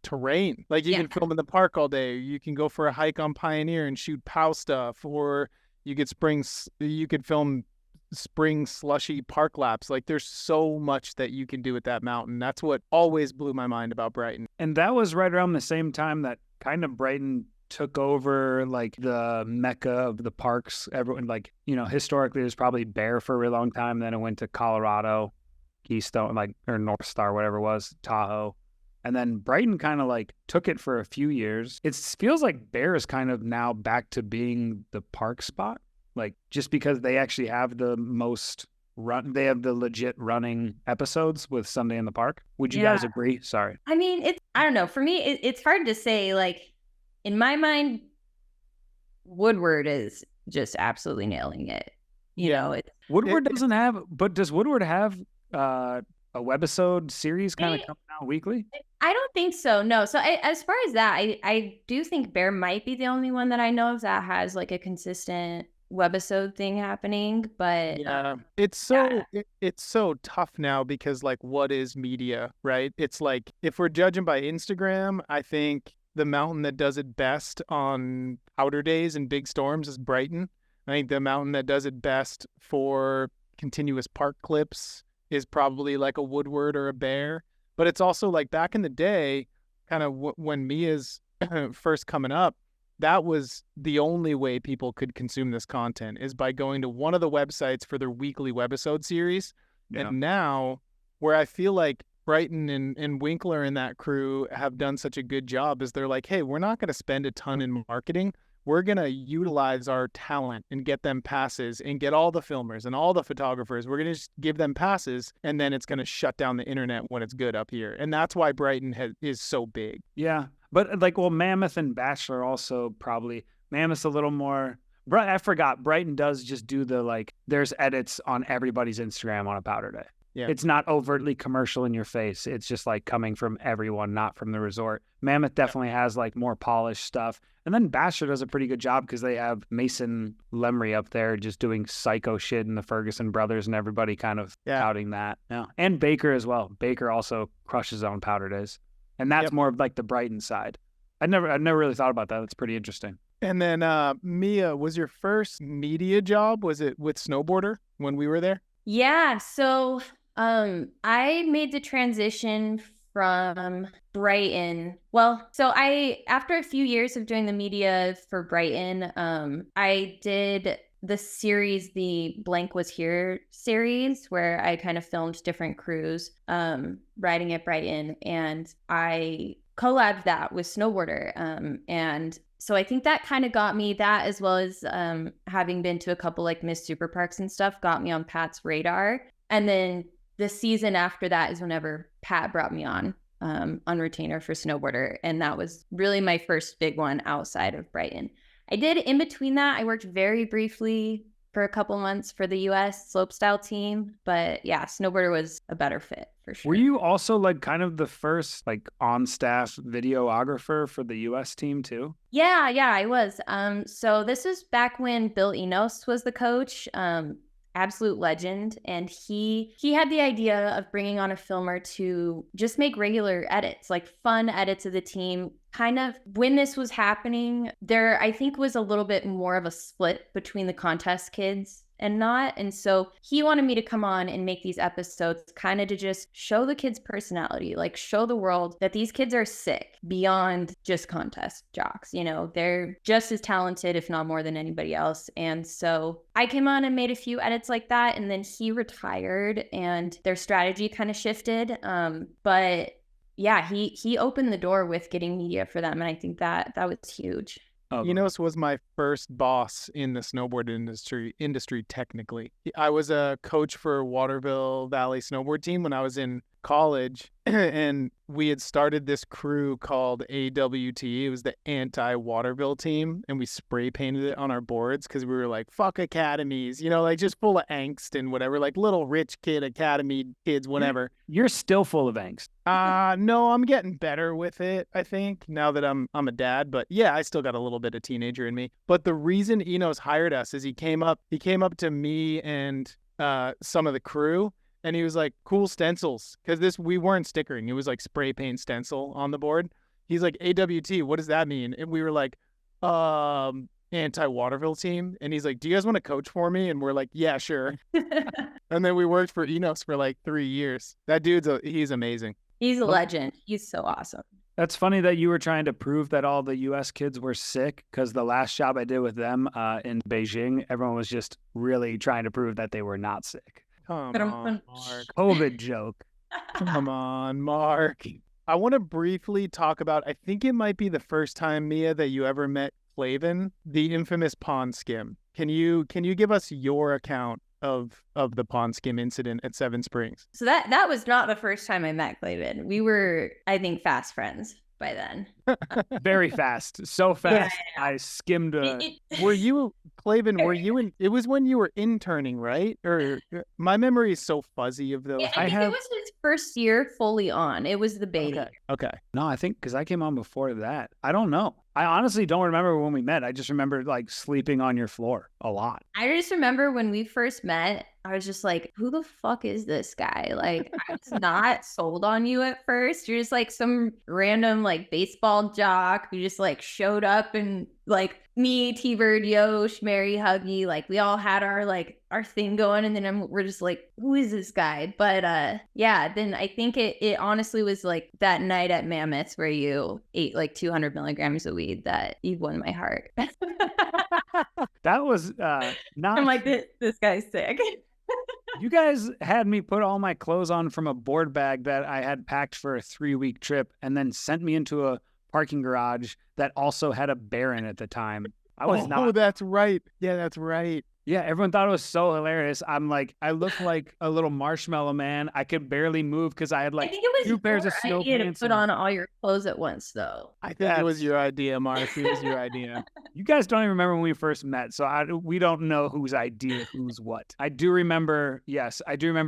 Speaker 1: terrain. Like, you can film in the park all day. You can go for a hike on Pioneer and shoot POW stuff, or you could film spring slushy park laps. Like, there's so much that you can do at that mountain. That's what always blew my mind about Brighton.
Speaker 2: And that was right around the same time that kind of Brighton took over like the mecca of the parks. Everyone, like, historically it was probably Bear for a really long time. Then it went to Colorado, Keystone, or North Star, whatever it was, Tahoe. And then Brighton kind of like took it for a few years. It feels like Bear is kind of now back to being the park spot, like, just because they actually have the most they have the legit running episodes with Sunday in the Park. Would you guys agree? Sorry.
Speaker 3: I mean, I don't know. For me, it's hard to say. Like, in my mind, Woodward is just absolutely nailing it.
Speaker 2: Woodward doesn't have, but does Woodward have a webisode series kind of coming out weekly?
Speaker 3: I don't think so. No. So as far as that, I do think Bear might be the only one that I know of that has like a consistent webisode thing happening. But
Speaker 1: yeah, it's so tough now, because like, what is media, right? It's like, if we're judging by Instagram, I think the mountain that does it best on powder days and big storms is Brighton. I think the mountain that does it best for continuous park clips is probably like a Woodward or a Bear. But it's also like, back in the day, kind of when Mia's first coming up, that was the only way people could consume this content, is by going to one of the websites for their weekly webisode series. Yeah. And now, where I feel like Brighton and Winkler and that crew have done such a good job, is they're like, hey, we're not going to spend a ton in marketing. We're going to utilize our talent and get them passes and get all the filmers and all the photographers. We're going to just give them passes, and then it's going to shut down the internet when it's good up here. And that's why Brighton is so big.
Speaker 2: Yeah. But like, well, Mammoth and Bachelor also probably. Mammoth's a little more. I forgot. Brighton does just do there's edits on everybody's Instagram on a powder day. Yeah. It's not overtly commercial in your face. It's just like coming from everyone, not from the resort. Mammoth definitely has like more polished stuff. And then Bachelor does a pretty good job, because they have Mason Lemry up there just doing psycho shit, and the Ferguson brothers and everybody kind of touting that. Yeah. And Baker as well. Baker also crushes on powder days. And that's more of like the Brighton side. I've never really thought about that. That's pretty interesting.
Speaker 1: And then Mia, was your first media job, was it with Snowboarder when we were there?
Speaker 3: Yeah. So I made the transition from Brighton. Well, so after a few years of doing the media for Brighton, I did the series, the Blank Was Here series, where I kind of filmed different crews riding at Brighton, and I collabed that with Snowboarder. And so I think that kind of got me, that as well as having been to a couple like Miss Super Parks and stuff, got me on Pat's radar. And then the season after that is whenever Pat brought me on retainer for Snowboarder. And that was really my first big one outside of Brighton. I did in between that, I worked very briefly for a couple months for the US slopestyle team. But yeah, Snowboarder was a better fit for sure.
Speaker 2: Were you also like kind of the first like on staff videographer for the US team too?
Speaker 3: Yeah, I was. So this was back when Bill Enos was the coach. Absolute legend, and he had the idea of bringing on a filmer to just make regular edits, like fun edits of the team. Kind of when this was happening, there I think was a little bit more of a split between the contest kids and not, and so he wanted me to come on and make these episodes kind of to just show the kids' personality, like show the world that these kids are sick beyond just contest jocks. You know, they're just as talented, if not more, than anybody else. And so I came on and made a few edits like that, and then he retired and their strategy kind of shifted. But yeah, he opened the door with getting media for them, and I think that was huge.
Speaker 1: Enos was my first boss in the snowboard industry technically. I was a coach for Waterville Valley snowboard team when I was in college, and we had started this crew called AWT. It was the anti-Waterville team, and we spray painted it on our boards because we were like, fuck academies, you know, like just full of angst and whatever, like little rich kid academy kids, whatever.
Speaker 2: You're still full of angst.
Speaker 1: No, I'm getting better with it, I think, now that I'm a dad. But yeah, I still got a little bit of teenager in me. But the reason Enos hired us is he came up to me and some of the crew, and he was like, cool stencils, because we weren't stickering. It was like spray paint stencil on the board. He's like, AWT, what does that mean? And we were like, anti-Waterville team. And he's like, do you guys want to coach for me? And we're like, yeah, sure. And then we worked for Enos for like 3 years. That he's amazing.
Speaker 3: He's a legend. He's so awesome.
Speaker 2: That's funny that you were trying to prove that all the U.S. kids were sick, because the last job I did with them in Beijing, everyone was just really trying to prove that they were not sick.
Speaker 1: Come on, Mark.
Speaker 2: COVID joke.
Speaker 1: Come on, Mark. I want to briefly talk about, I think it might be the first time, Mia, that you ever met Clavin, the infamous pond skim. Can you give us your account of the pond skim incident at Seven Springs?
Speaker 3: So that was not the first time I met Clavin. We were, I think, fast friends by then.
Speaker 2: Very fast. So fast. Yeah. I skimmed.
Speaker 1: Were you, Clavin, it was when you were interning, right? Or my memory is so fuzzy of those.
Speaker 3: Yeah, I think it was his first year fully on. It was the beta.
Speaker 1: Okay.
Speaker 2: No, I think because I came on before that. I don't know. I honestly don't remember when we met. I just remember like sleeping on your floor a lot.
Speaker 3: I just remember when we first met, I was just like, who the fuck is this guy? Like, I was not sold on you at first. You're just like some random like baseball jock who just like showed up, and like me, T-Bird, Yosh, Mary, Huggy, like we all had our thing going, and then we're just like, who is this guy? But yeah, then I think it honestly was like that night at Mammoth where you ate like 200 milligrams of weed that you won my heart.
Speaker 2: That was not.
Speaker 3: I'm like, this guy's sick.
Speaker 2: You guys had me put all my clothes on from a board bag that I had packed for a 3-week trip, and then sent me into a parking garage that also had a bear in at the time. I was not.
Speaker 1: Oh, that's right. Yeah, that's right.
Speaker 2: Yeah, everyone thought it was so hilarious. I'm like, I looked like a little marshmallow man. I could barely move because I had like 2 pairs of snow pants.
Speaker 3: To put on all your clothes at once, though.
Speaker 1: I think it was your idea, Mark. It was your idea.
Speaker 2: You guys don't even remember when we first met, so we don't know whose idea, who's what. I do remember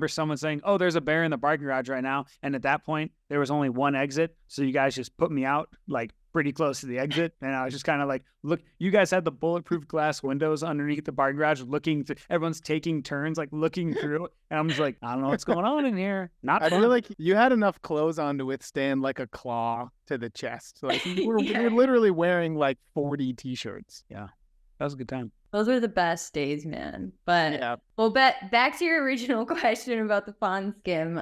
Speaker 2: someone saying, oh, there's a bear in the parking garage right now. And at that point, there was only one exit. So you guys just put me out like pretty close to the exit. And I was just kind of like, look, you guys had the bulletproof glass windows underneath the parking garage looking through. Everyone's taking turns like looking through. And I'm just like, I don't know what's going on in here. I
Speaker 1: feel like you had enough clothes on to withstand like a claw to the chest. Like we were literally wearing like 40 t-shirts.
Speaker 2: Yeah. That was a good time.
Speaker 3: Those were the best days, man. But
Speaker 1: yeah.
Speaker 3: Well, back to your original question about the pond skim.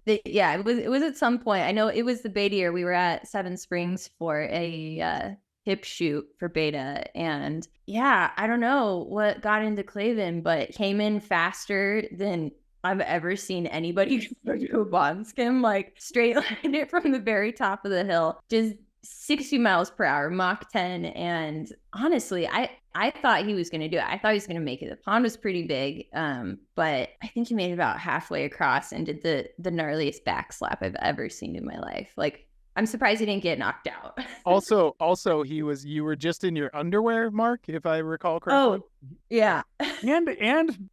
Speaker 3: It was at some point. I know it was the beta year. We were at Seven Springs for a hip shoot for beta. And yeah, I don't know what got into Clavin, but came in faster than I've ever seen anybody do a bond skim, like straight line it from the very top of the hill, just 60 miles per hour, Mach 10. And honestly, I thought he was going to do it. I thought he was going to make it. The pond was pretty big, but I think he made it about halfway across and did the gnarliest back slap I've ever seen in my life. Like, I'm surprised he didn't get knocked out.
Speaker 1: Also, you were just in your underwear, Mark, if I recall correctly.
Speaker 3: Oh, yeah.
Speaker 2: And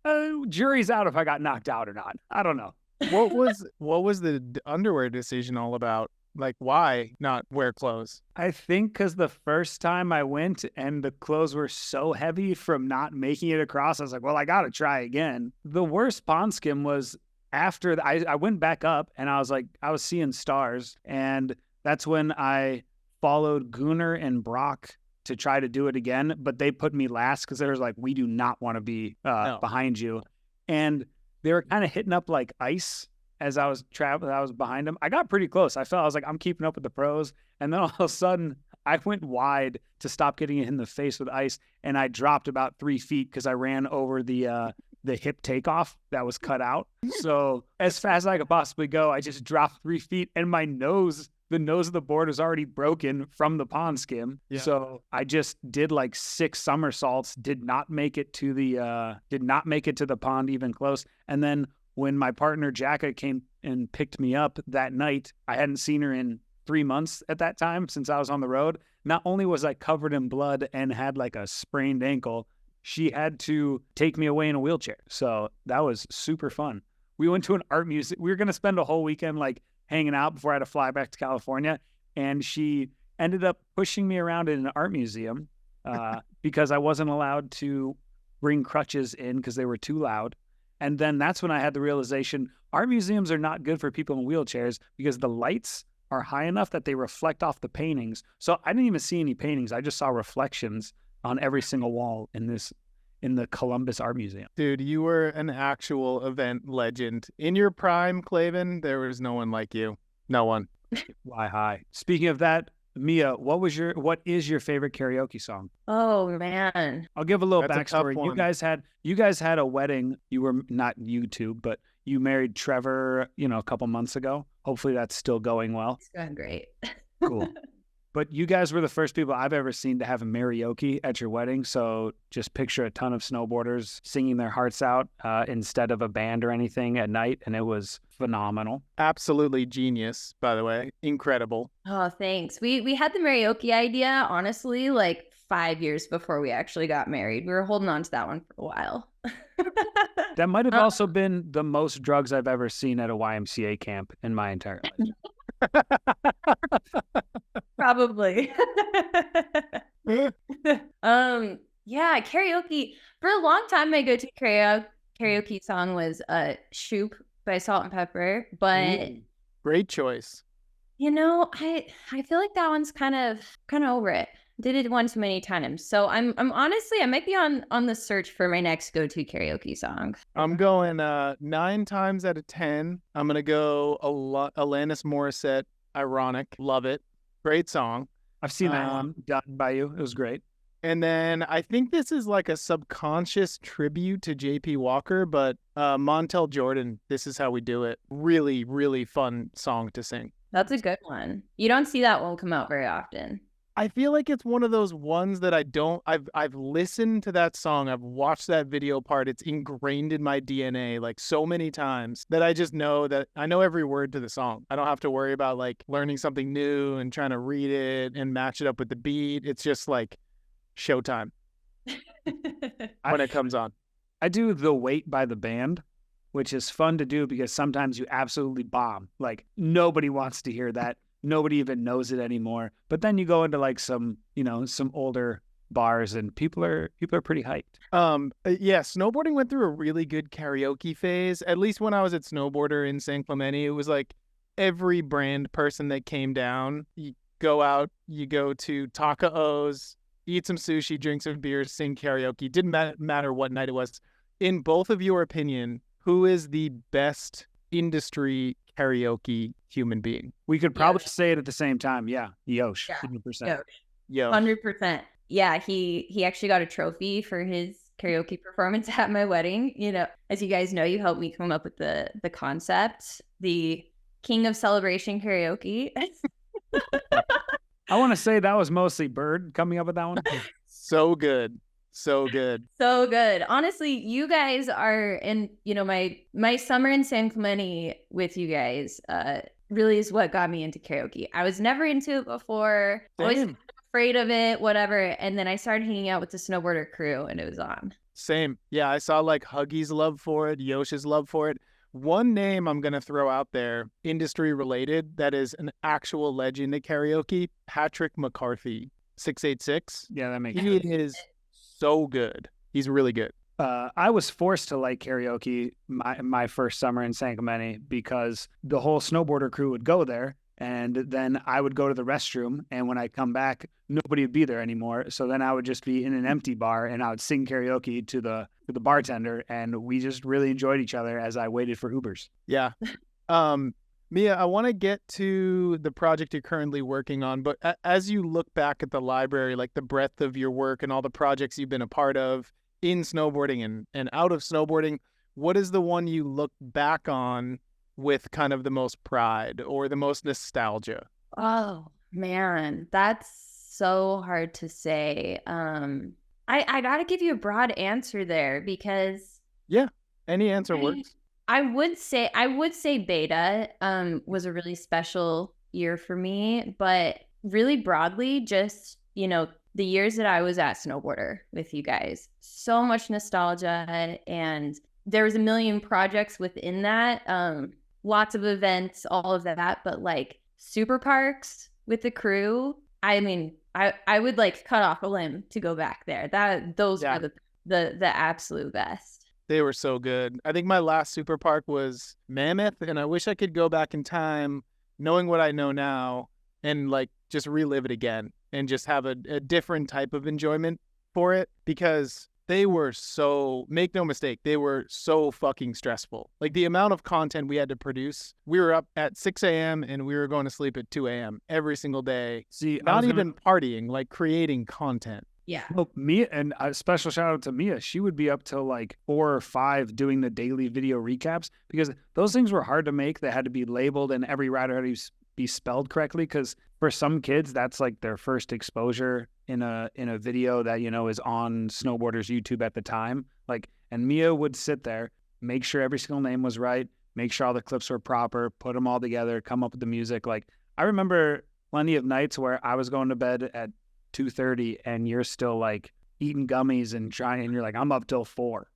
Speaker 2: jury's out if I got knocked out or not. I don't know.
Speaker 1: What was the underwear decision all about? Like, why not wear clothes?
Speaker 2: I think because the first time I went and the clothes were so heavy from not making it across, I was like, well, I got to try again. The worst pond skim was after I went back up and I was like, I was seeing stars. And that's when I followed Gunnar and Brock to try to do it again. But they put me last because they were like, we do not want to be behind you. And they were kind of hitting up like ice. As I was traveling, I was behind him. I got pretty close. I was like, I'm keeping up with the pros. And then all of a sudden, I went wide to stop getting it in the face with ice. And I dropped about 3 feet because I ran over the hip takeoff that was cut out. So as fast as I could possibly go, I just dropped 3 feet. And the nose of the board was already broken from the pond skim. Yeah. So I just did like 6 somersaults, did not make it to the pond even close. And then when my partner Jacka came and picked me up that night, I hadn't seen her in 3 months at that time since I was on the road. Not only was I covered in blood and had like a sprained ankle, she had to take me away in a wheelchair. So that was super fun. We went to an art museum. We were going to spend a whole weekend like hanging out before I had to fly back to California. And she ended up pushing me around in an art museum because I wasn't allowed to bring crutches in because they were too loud. And then that's when I had the realization, art museums are not good for people in wheelchairs because the lights are high enough that they reflect off the paintings. So I didn't even see any paintings. I just saw reflections on every single wall in the Columbus Art Museum.
Speaker 1: Dude, you were an actual event legend. In your prime, Clavin, there was no one like you. No one.
Speaker 2: Why, hi. Speaking of that, Mia, what is your favorite karaoke song?
Speaker 3: Oh man.
Speaker 2: I'll give a little
Speaker 1: That's
Speaker 2: backstory. You guys had a wedding. You were not you two, but you married Trevor, a couple months ago. Hopefully that's still going well.
Speaker 3: It's going great.
Speaker 2: Cool. But you guys were the first people I've ever seen to have a karaoke at your wedding. So just picture a ton of snowboarders singing their hearts out instead of a band or anything at night. And it was phenomenal.
Speaker 1: Absolutely genius, by the way. Incredible.
Speaker 3: Oh, thanks. We had the karaoke idea, honestly, like 5 years before we actually got married. We were holding on to that one for a while.
Speaker 2: That might have also been the most drugs I've ever seen at a YMCA camp in my entire life.
Speaker 3: Probably. Yeah, karaoke. For a long time, my go-to karaoke song was Shoop by Salt and Pepper. But
Speaker 1: great choice.
Speaker 3: I feel like that one's kind of over it. Did it one too many times. So I'm honestly, I might be on the search for my next go-to karaoke song.
Speaker 1: I'm going 9 times out of 10. I'm gonna go Alanis Morissette, Ironic. Love it. Great song.
Speaker 2: I've seen that one done by you. It was great.
Speaker 1: And then I think this is like a subconscious tribute to JP Walker, but Montel Jordan, This Is How We Do It. Really, really fun song to sing.
Speaker 3: That's a good one. You don't see that one come out very often.
Speaker 1: I feel like it's one of those ones that I've listened to that song. I've watched that video part. It's ingrained in my DNA like so many times that I just know that I know every word to the song. I don't have to worry about like learning something new and trying to read it and match it up with the beat. It's just like showtime when it comes on.
Speaker 2: I do The Wait by the band, which is fun to do because sometimes you absolutely bomb. Like nobody wants to hear that. Nobody even knows it anymore. But then you go into like some older bars and people are pretty hyped.
Speaker 1: Yeah, snowboarding went through a really good karaoke phase. At least when I was at Snowboarder in San Clemente, it was like every brand person that came down, you go out, you go to Taka O's, eat some sushi, drink some beers, sing karaoke. Didn't matter what night it was. In both of your opinion, who is the best industry karaoke human being?
Speaker 2: We could probably say it at the same time. Yeah, Yosh, 100%.
Speaker 3: Yosh.
Speaker 1: Yo.
Speaker 3: 100%. Yeah, he actually got a trophy for his karaoke performance at my wedding. You know, as you guys know, you helped me come up with the concept, the King of Celebration karaoke.
Speaker 2: I want to say that was mostly Bird coming up with that one.
Speaker 1: So good. So good.
Speaker 3: So good. Honestly, you guys are in, you know, my summer in San Clemente with you guys really is what got me into karaoke. I was never into it before. Always afraid of it, whatever. And then I started hanging out with the Snowboarder crew and it was on.
Speaker 1: Same. Yeah, I saw like Huggy's love for it, Yosh's love for it. One name I'm going to throw out there, industry related, that is an actual legend at karaoke, Patrick McCarthy, 686.
Speaker 2: Yeah, that makes
Speaker 1: He
Speaker 2: sense.
Speaker 1: is so good. He's really good.
Speaker 2: I was forced to like karaoke my first summer in San Clemente because the whole Snowboarder crew would go there, and then I would go to the restroom, and when I come back, nobody would be there anymore. So then I would just be in an empty bar, and I would sing karaoke to the bartender, and we just really enjoyed each other as I waited for Ubers.
Speaker 1: Yeah. Mia, I want to get to the project you're currently working on, but as you look back at the library, like the breadth of your work and all the projects you've been a part of in snowboarding and out of snowboarding, what is the one you look back on with kind of the most pride or the most nostalgia?
Speaker 3: Oh, man, that's so hard to say. I got to give you a broad answer there because
Speaker 1: Yeah, any answer works.
Speaker 3: I would say beta was a really special year for me, but really broadly, just, you know, the years that I was at Snowboarder with you guys, so much nostalgia, and there was a million projects within that, lots of events, all of that, but like super parks with the crew. I mean, I would like cut off a limb to go back there. Those were the absolute best.
Speaker 1: They were so good. I think my last super park was Mammoth, and I wish I could go back in time, knowing what I know now, and like just relive it again and just have a different type of enjoyment for it, because they were so, make no mistake, they were so fucking stressful. Like the amount of content we had to produce, we were up at 6 a.m. and we were going to sleep at 2 a.m. every single day.
Speaker 2: See,
Speaker 1: not even partying, like creating content.
Speaker 3: Yeah.
Speaker 2: Well, Mia, and a special shout out to Mia. She would be up till like 4 or 5 doing the daily video recaps because those things were hard to make. They had to be labeled and every rider had to be spelled correctly, because for some kids, that's like their first exposure in a video that, you know, is on Snowboarder's YouTube at the time. Like, and Mia would sit there, make sure every single name was right, make sure all the clips were proper, put them all together, come up with the music. Like, I remember plenty of nights where I was going to bed at 2:30 and you're still like eating gummies and trying, and you're like, I'm up till 4.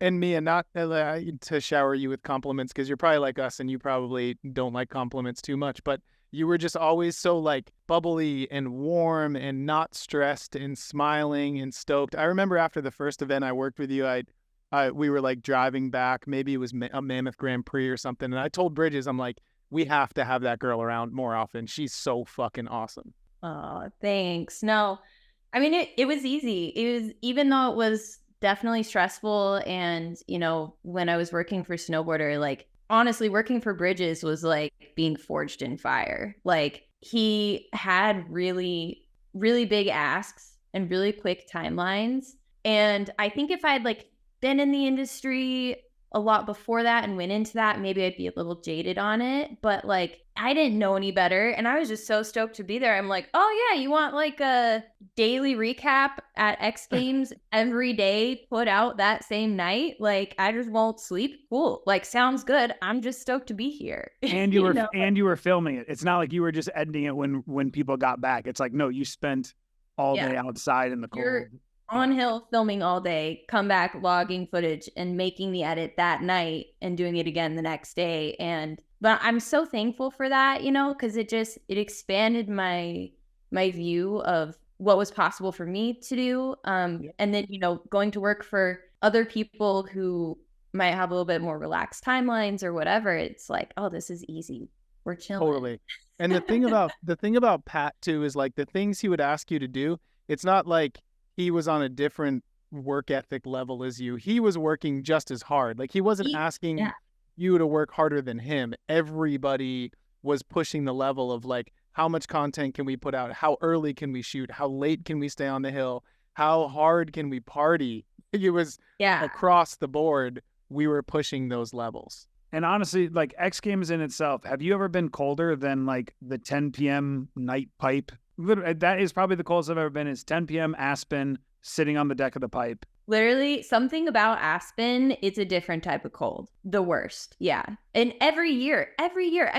Speaker 1: And Mia, not to shower you with compliments, because you're probably like us and you probably don't like compliments too much, but you were just always so like bubbly and warm and not stressed and smiling and stoked. I remember after the first event I worked with you, we were like driving back, maybe it was a Mammoth Grand Prix or something, and I told Bridges, I'm like, we have to have that girl around more often. She's so fucking awesome.
Speaker 3: Oh, thanks. No, I mean, it was easy. It was, even though it was definitely stressful. And, you know, when I was working for Snowboarder, like, honestly, working for Bridges was like being forged in fire. Like, he had really, really big asks and really quick timelines. And I think if I had like been in the industry a lot before that and went into that, maybe I'd be a little jaded on it, but like I didn't know any better and I was just so stoked to be there. I'm like, oh yeah, you want like a daily recap at X Games every day put out that same night? Like, I just won't sleep. Cool. Like, sounds good. I'm just stoked to be here.
Speaker 2: And you were and you were filming it. It's not like you were just editing it when people got back. It's like, no, you spent all day outside in the cold.
Speaker 3: You're on hill filming all day, come back, logging footage and making the edit that night and doing it again the next day. But I'm so thankful for that, you know, because it expanded my view of what was possible for me to do. And then, you know, going to work for other people who might have a little bit more relaxed timelines or whatever, it's like, oh, this is easy. We're chilling.
Speaker 1: Totally. And the thing about Pat too is like the things he would ask you to do, it's not like he was on a different work ethic level as you. He was working just as hard. Like, he wasn't asking you to work harder than him. Everybody was pushing the level of like, how much content can we put out? How early can we shoot? How late can we stay on the hill? How hard can we party? It was across the board. We were pushing those levels.
Speaker 2: And honestly, like X Games in itself, have you ever been colder than like the 10 p.m. night pipe? Literally, that is probably the coldest I've ever been, is 10 p.m. Aspen, sitting on the deck of the pipe.
Speaker 3: Literally, something about Aspen, it's a different type of cold. The worst. Yeah. And every year. I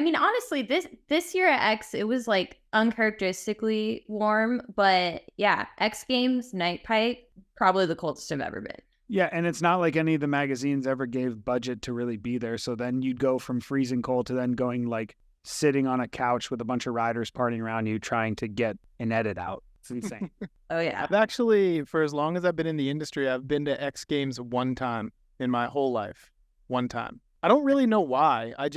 Speaker 3: mean, honestly, this year at X, it was like uncharacteristically warm. But yeah, X Games, night pipe, probably the coldest I've ever been.
Speaker 2: Yeah, and it's not like any of the magazines ever gave budget to really be there. So then you'd go from freezing cold to then going like sitting on a couch with a bunch of riders partying around you trying to get an edit out. It's insane.
Speaker 3: Oh, yeah.
Speaker 1: I've actually, for as long as I've been in the industry, I've been to X Games one time in my whole life. One time. I don't really know why. I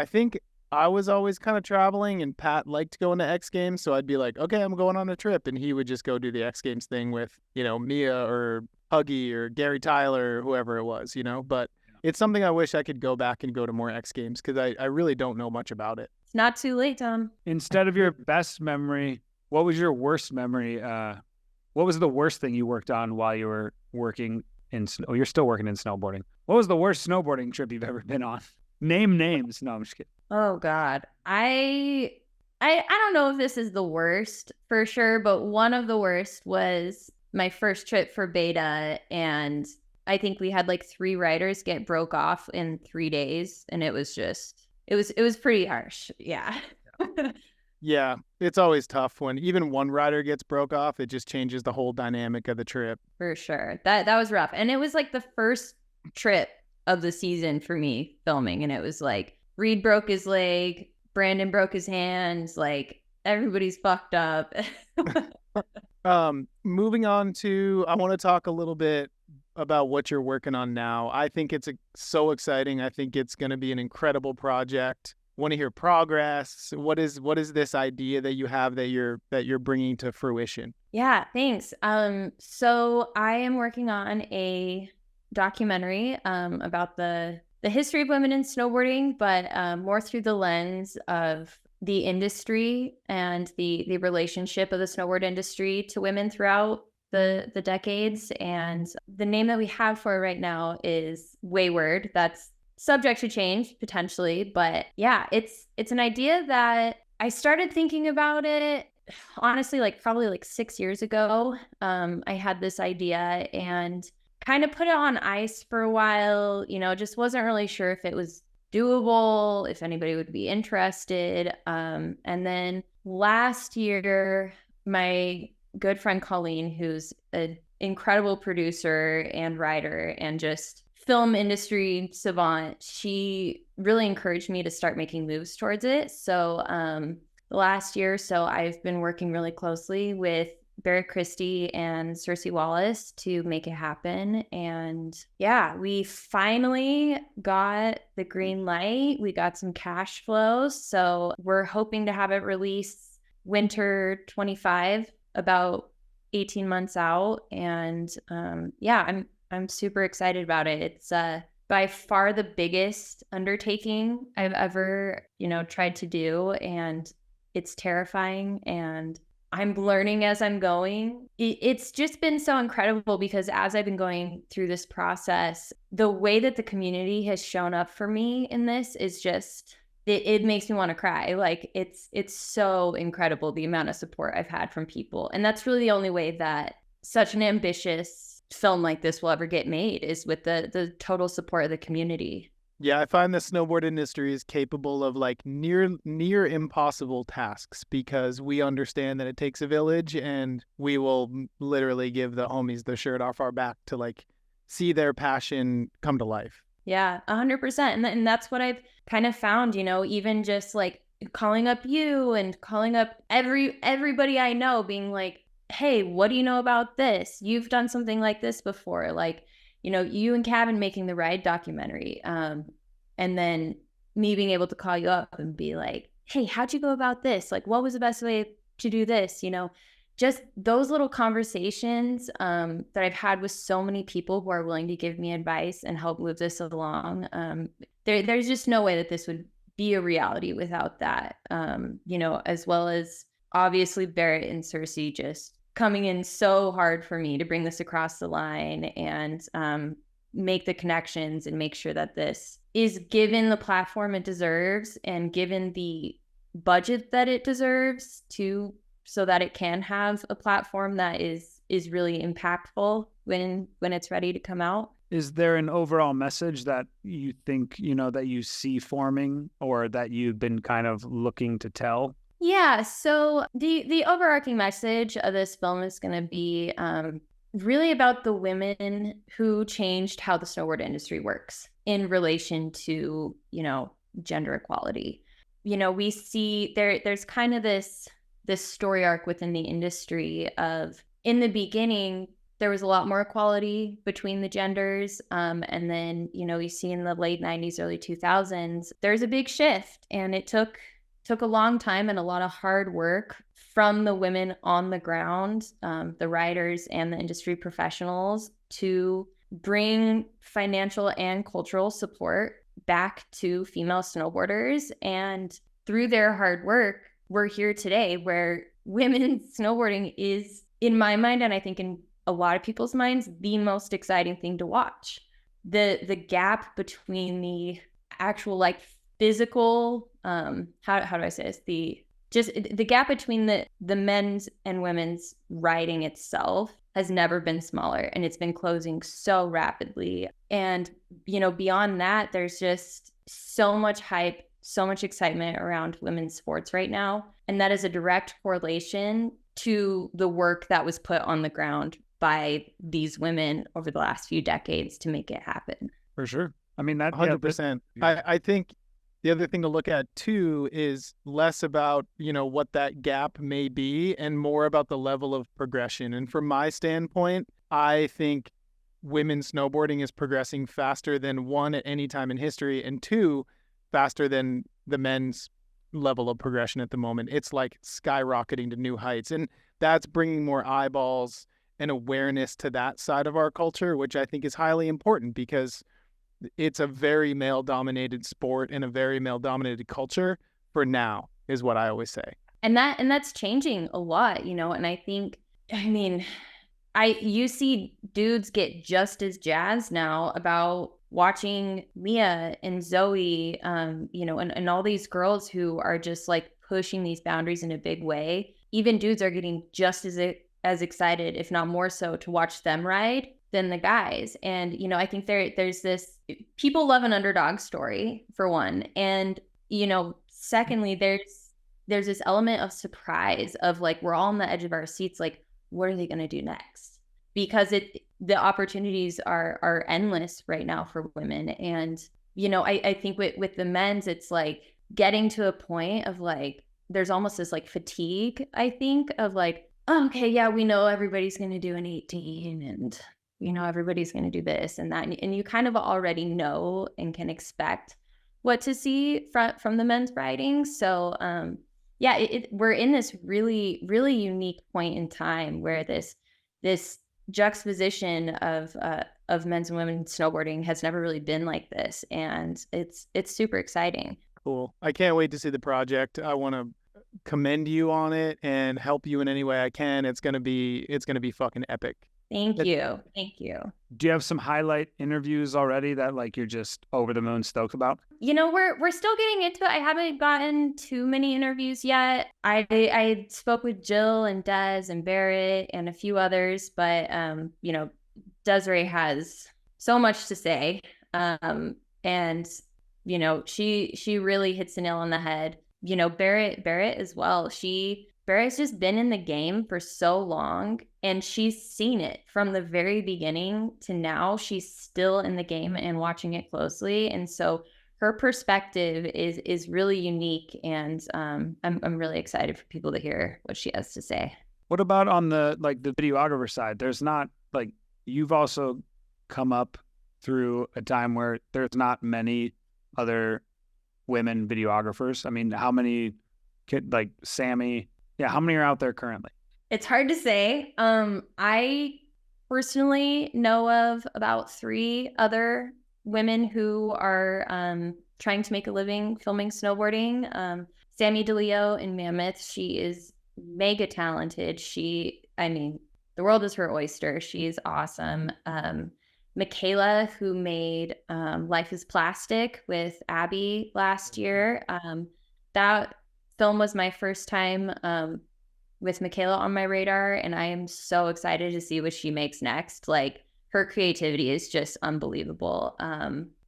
Speaker 1: think I was always kind of traveling, and Pat liked going to X Games. So I'd be like, okay, I'm going on a trip. And he would just go do the X Games thing with, Mia or Huggy or Gary Tyler or whoever it was, But it's something I wish I could go back and go to more X Games, because I really don't know much about it.
Speaker 3: It's not too late, Tom.
Speaker 2: Instead of your best memory, what was your worst memory? What was the worst thing you worked on while you were working you're still working in snowboarding. What was the worst snowboarding trip you've ever been on? Name names. No, I'm just kidding.
Speaker 3: Oh, God. I don't know if this is the worst for sure, but one of the worst was my first trip for beta, and I think we had like 3 riders get broke off in 3 days, and it was pretty harsh. Yeah.
Speaker 1: Yeah, it's always tough when even one rider gets broke off. It just changes the whole dynamic of the trip.
Speaker 3: For sure. That was rough. And it was like the first trip of the season for me filming, and it was like Reed broke his leg, Brandon broke his hands, like everybody's fucked up.
Speaker 1: Moving on to, I want to talk a little bit about what you're working on now. I think it's so exciting. I think it's going to be an incredible project. Want to hear progress. What is this idea that you have that you're bringing to fruition?
Speaker 3: Yeah, thanks. So I am working on a documentary about the history of women in snowboarding, but more through the lens of the industry and the relationship of the snowboard industry to women throughout the decades. And the name that we have for it right now is Wayward. That's subject to change potentially, but yeah, it's an idea that I started thinking about it honestly like probably like 6 years ago. I had this idea and kind of put it on ice for a while, just wasn't really sure if it was doable, if anybody would be interested. And then last year, my good friend Colleen, who's an incredible producer and writer and just film industry savant, she really encouraged me to start making moves towards it. So the last year or so, I've been working really closely with Barrett Christie and Cersei Wallace to make it happen. And yeah, we finally got the green light. We got some cash flows. So we're hoping to have it released winter 25, about 18 months out. And yeah, I'm super excited about it. It's by far the biggest undertaking I've ever, tried to do. And it's terrifying. And I'm learning as I'm going. It's just been so incredible because as I've been going through this process, the way that the community has shown up for me in this is just, it makes me want to cry. Like it's so incredible, the amount of support I've had from people. And that's really the only way that such an ambitious film like this will ever get made, is with the total support of the community.
Speaker 1: Yeah, I find the snowboard industry is capable of like near impossible tasks because we understand that it takes a village, and we will literally give the homies the shirt off our back to like see their passion come to life.
Speaker 3: Yeah, 100%. And that's what I've kind of found, even just like calling up you and calling up everybody I know, being like, hey, what do you know about this? You've done something like this before. Like, you and Clavin making the ride documentary. And then me being able to call you up and be like, hey, how'd you go about this? Like, what was the best way to do this? Just those little conversations that I've had with so many people who are willing to give me advice and help move this along. There's just no way that this would be a reality without that. As well as obviously Barrett and Cersei just coming in so hard for me to bring this across the line and make the connections and make sure that this is given the platform it deserves and given the budget that it deserves so that it can have a platform that is really impactful when it's ready to come out.
Speaker 2: Is there an overall message that you think, that you see forming or that you've been kind of looking to tell?
Speaker 3: Yeah, so the overarching message of this film is going to be really about the women who changed how the snowboard industry works in relation to, gender equality. We see there's kind of this story arc within the industry of, in the beginning, there was a lot more equality between the genders. And then, you see in the late 90s, early 2000s, there's a big shift, and it took a long time and a lot of hard work from the women on the ground, the riders and the industry professionals, to bring financial and cultural support back to female snowboarders. And through their hard work, we're here today where women's snowboarding is, in my mind, and I think in a lot of people's minds, the most exciting thing to watch. The gap between the actual physical, how do I say this? The gap between the men's and women's riding itself has never been smaller, and it's been closing so rapidly. And, beyond that, there's just so much hype, so much excitement around women's sports right now. And that is a direct correlation to the work that was put on the ground by these women over the last few decades to make it happen.
Speaker 2: For sure. I mean, that
Speaker 1: 100%. Yeah, I think the other thing to look at too is less about, what that gap may be and more about the level of progression. And from my standpoint, I think women's snowboarding is progressing faster than, one, at any time in history, and two, faster than the men's level of progression at the moment. It's skyrocketing to new heights. And that's bringing more eyeballs and awareness to that side of our culture, which I think is highly important because it's a very male-dominated sport and a very male-dominated culture for now, is what I always say.
Speaker 3: And that's changing a lot, and I think, you see dudes get just as jazzed now about watching Mia and Zoe, and all these girls who are just pushing these boundaries in a big way. Even dudes are getting just as excited, if not more so, to watch them ride than the guys. And, I think there's this, people love an underdog story, for one. And, secondly, there's this element of surprise of we're all on the edge of our seats. What are they going to do next? Because the opportunities are endless right now for women. And, I think with the men's, it's getting to a point of there's almost this fatigue, I think, of oh, okay, yeah, we know everybody's going to do an 18 and, everybody's going to do this and that. And you kind of already know and can expect what to see from the men's riding. So, we're in this really, really unique point in time where this juxtaposition of men's and women's snowboarding has never really been like this. And it's super exciting.
Speaker 1: Cool. I can't wait to see the project. I want to commend you on it and help you in any way I can. It's going to be fucking epic.
Speaker 3: Thank you.
Speaker 2: Do you have some highlight interviews already that you're just over the moon stoked about?
Speaker 3: We're still getting into it. I haven't gotten too many interviews yet. I spoke with Jill and Des and Barrett and a few others, but Desiree has so much to say. And she really hits the nail on the head. Barrett as well. Barrett's just been in the game for so long, and she's seen it from the very beginning to now. She's still in the game and watching it closely. And so her perspective is really unique, and I'm really excited for people to hear what she has to say.
Speaker 2: What about on the the videographer side? There's not you've also come up through a time where there's not many other women videographers. I mean, how many Sammy? Yeah, how many are out there currently?
Speaker 3: It's hard to say. I personally know of about 3 other women who are trying to make a living filming snowboarding. Sammy DeLeo in Mammoth, she is mega talented. The world is her oyster. She's awesome. Michaela, who made Life is Plastic with Abby last year. That film was my first time with Michaela on my radar, and I am so excited to see what she makes next. Like, her creativity is just unbelievable.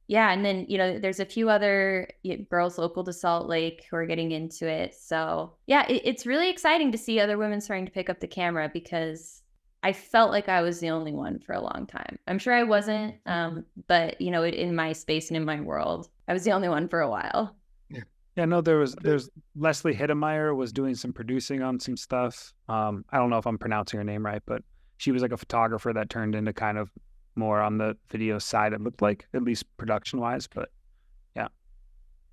Speaker 3: Yeah, and then, there's a few other girls local to Salt Lake who are getting into it. So yeah, it's really exciting to see other women starting to pick up the camera, because I felt like I was the only one for a long time. I'm sure I wasn't, but in my space and in my world, I was the only one for a while.
Speaker 2: Yeah, no, there's Leslie Hittemeyer was doing some producing on some stuff. I don't know if I'm pronouncing her name right, but she was like a photographer that turned into kind of more on the video side, it looked like, at least production wise. But yeah,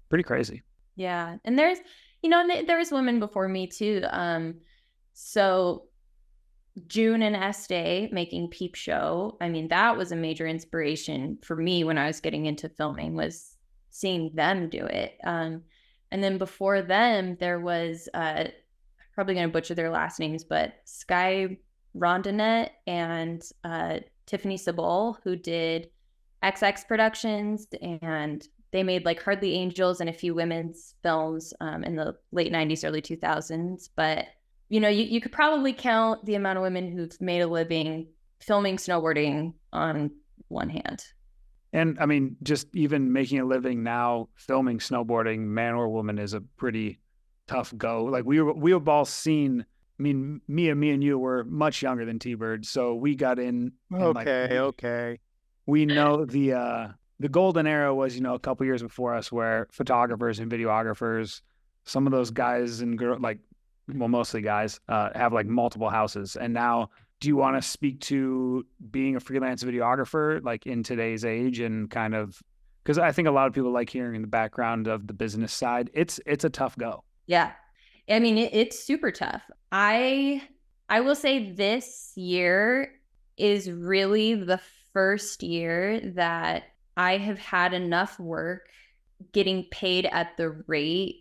Speaker 2: pretty crazy.
Speaker 3: Yeah. And there's, there was women before me too. So June and Estee making Peep Show, that was a major inspiration for me when I was getting into filming, was seeing them do it. And then before them, there was probably going to butcher their last names, but Sky Rondinet and Tiffany Sabol, who did XX Productions, and they made like Hardly Angels and a few women's films in the late 90s, early 2000s. But you could probably count the amount of women who've made a living filming snowboarding on one hand.
Speaker 2: And just even making a living now filming snowboarding, man or woman, is a pretty tough go. Like we have all seen. Me and you were much younger than T-Bird, so we got in.
Speaker 1: Okay.
Speaker 2: We know the golden era was, a couple years before us, where photographers and videographers, some of those guys and girls, mostly guys, have like multiple houses. And now, do you want to speak to being a freelance videographer, like in today's age, and kind of, because I think a lot of people like hearing the background of the business side. It's a tough go.
Speaker 3: Yeah. It's super tough. I will say this year is really the first year that I have had enough work getting paid at the right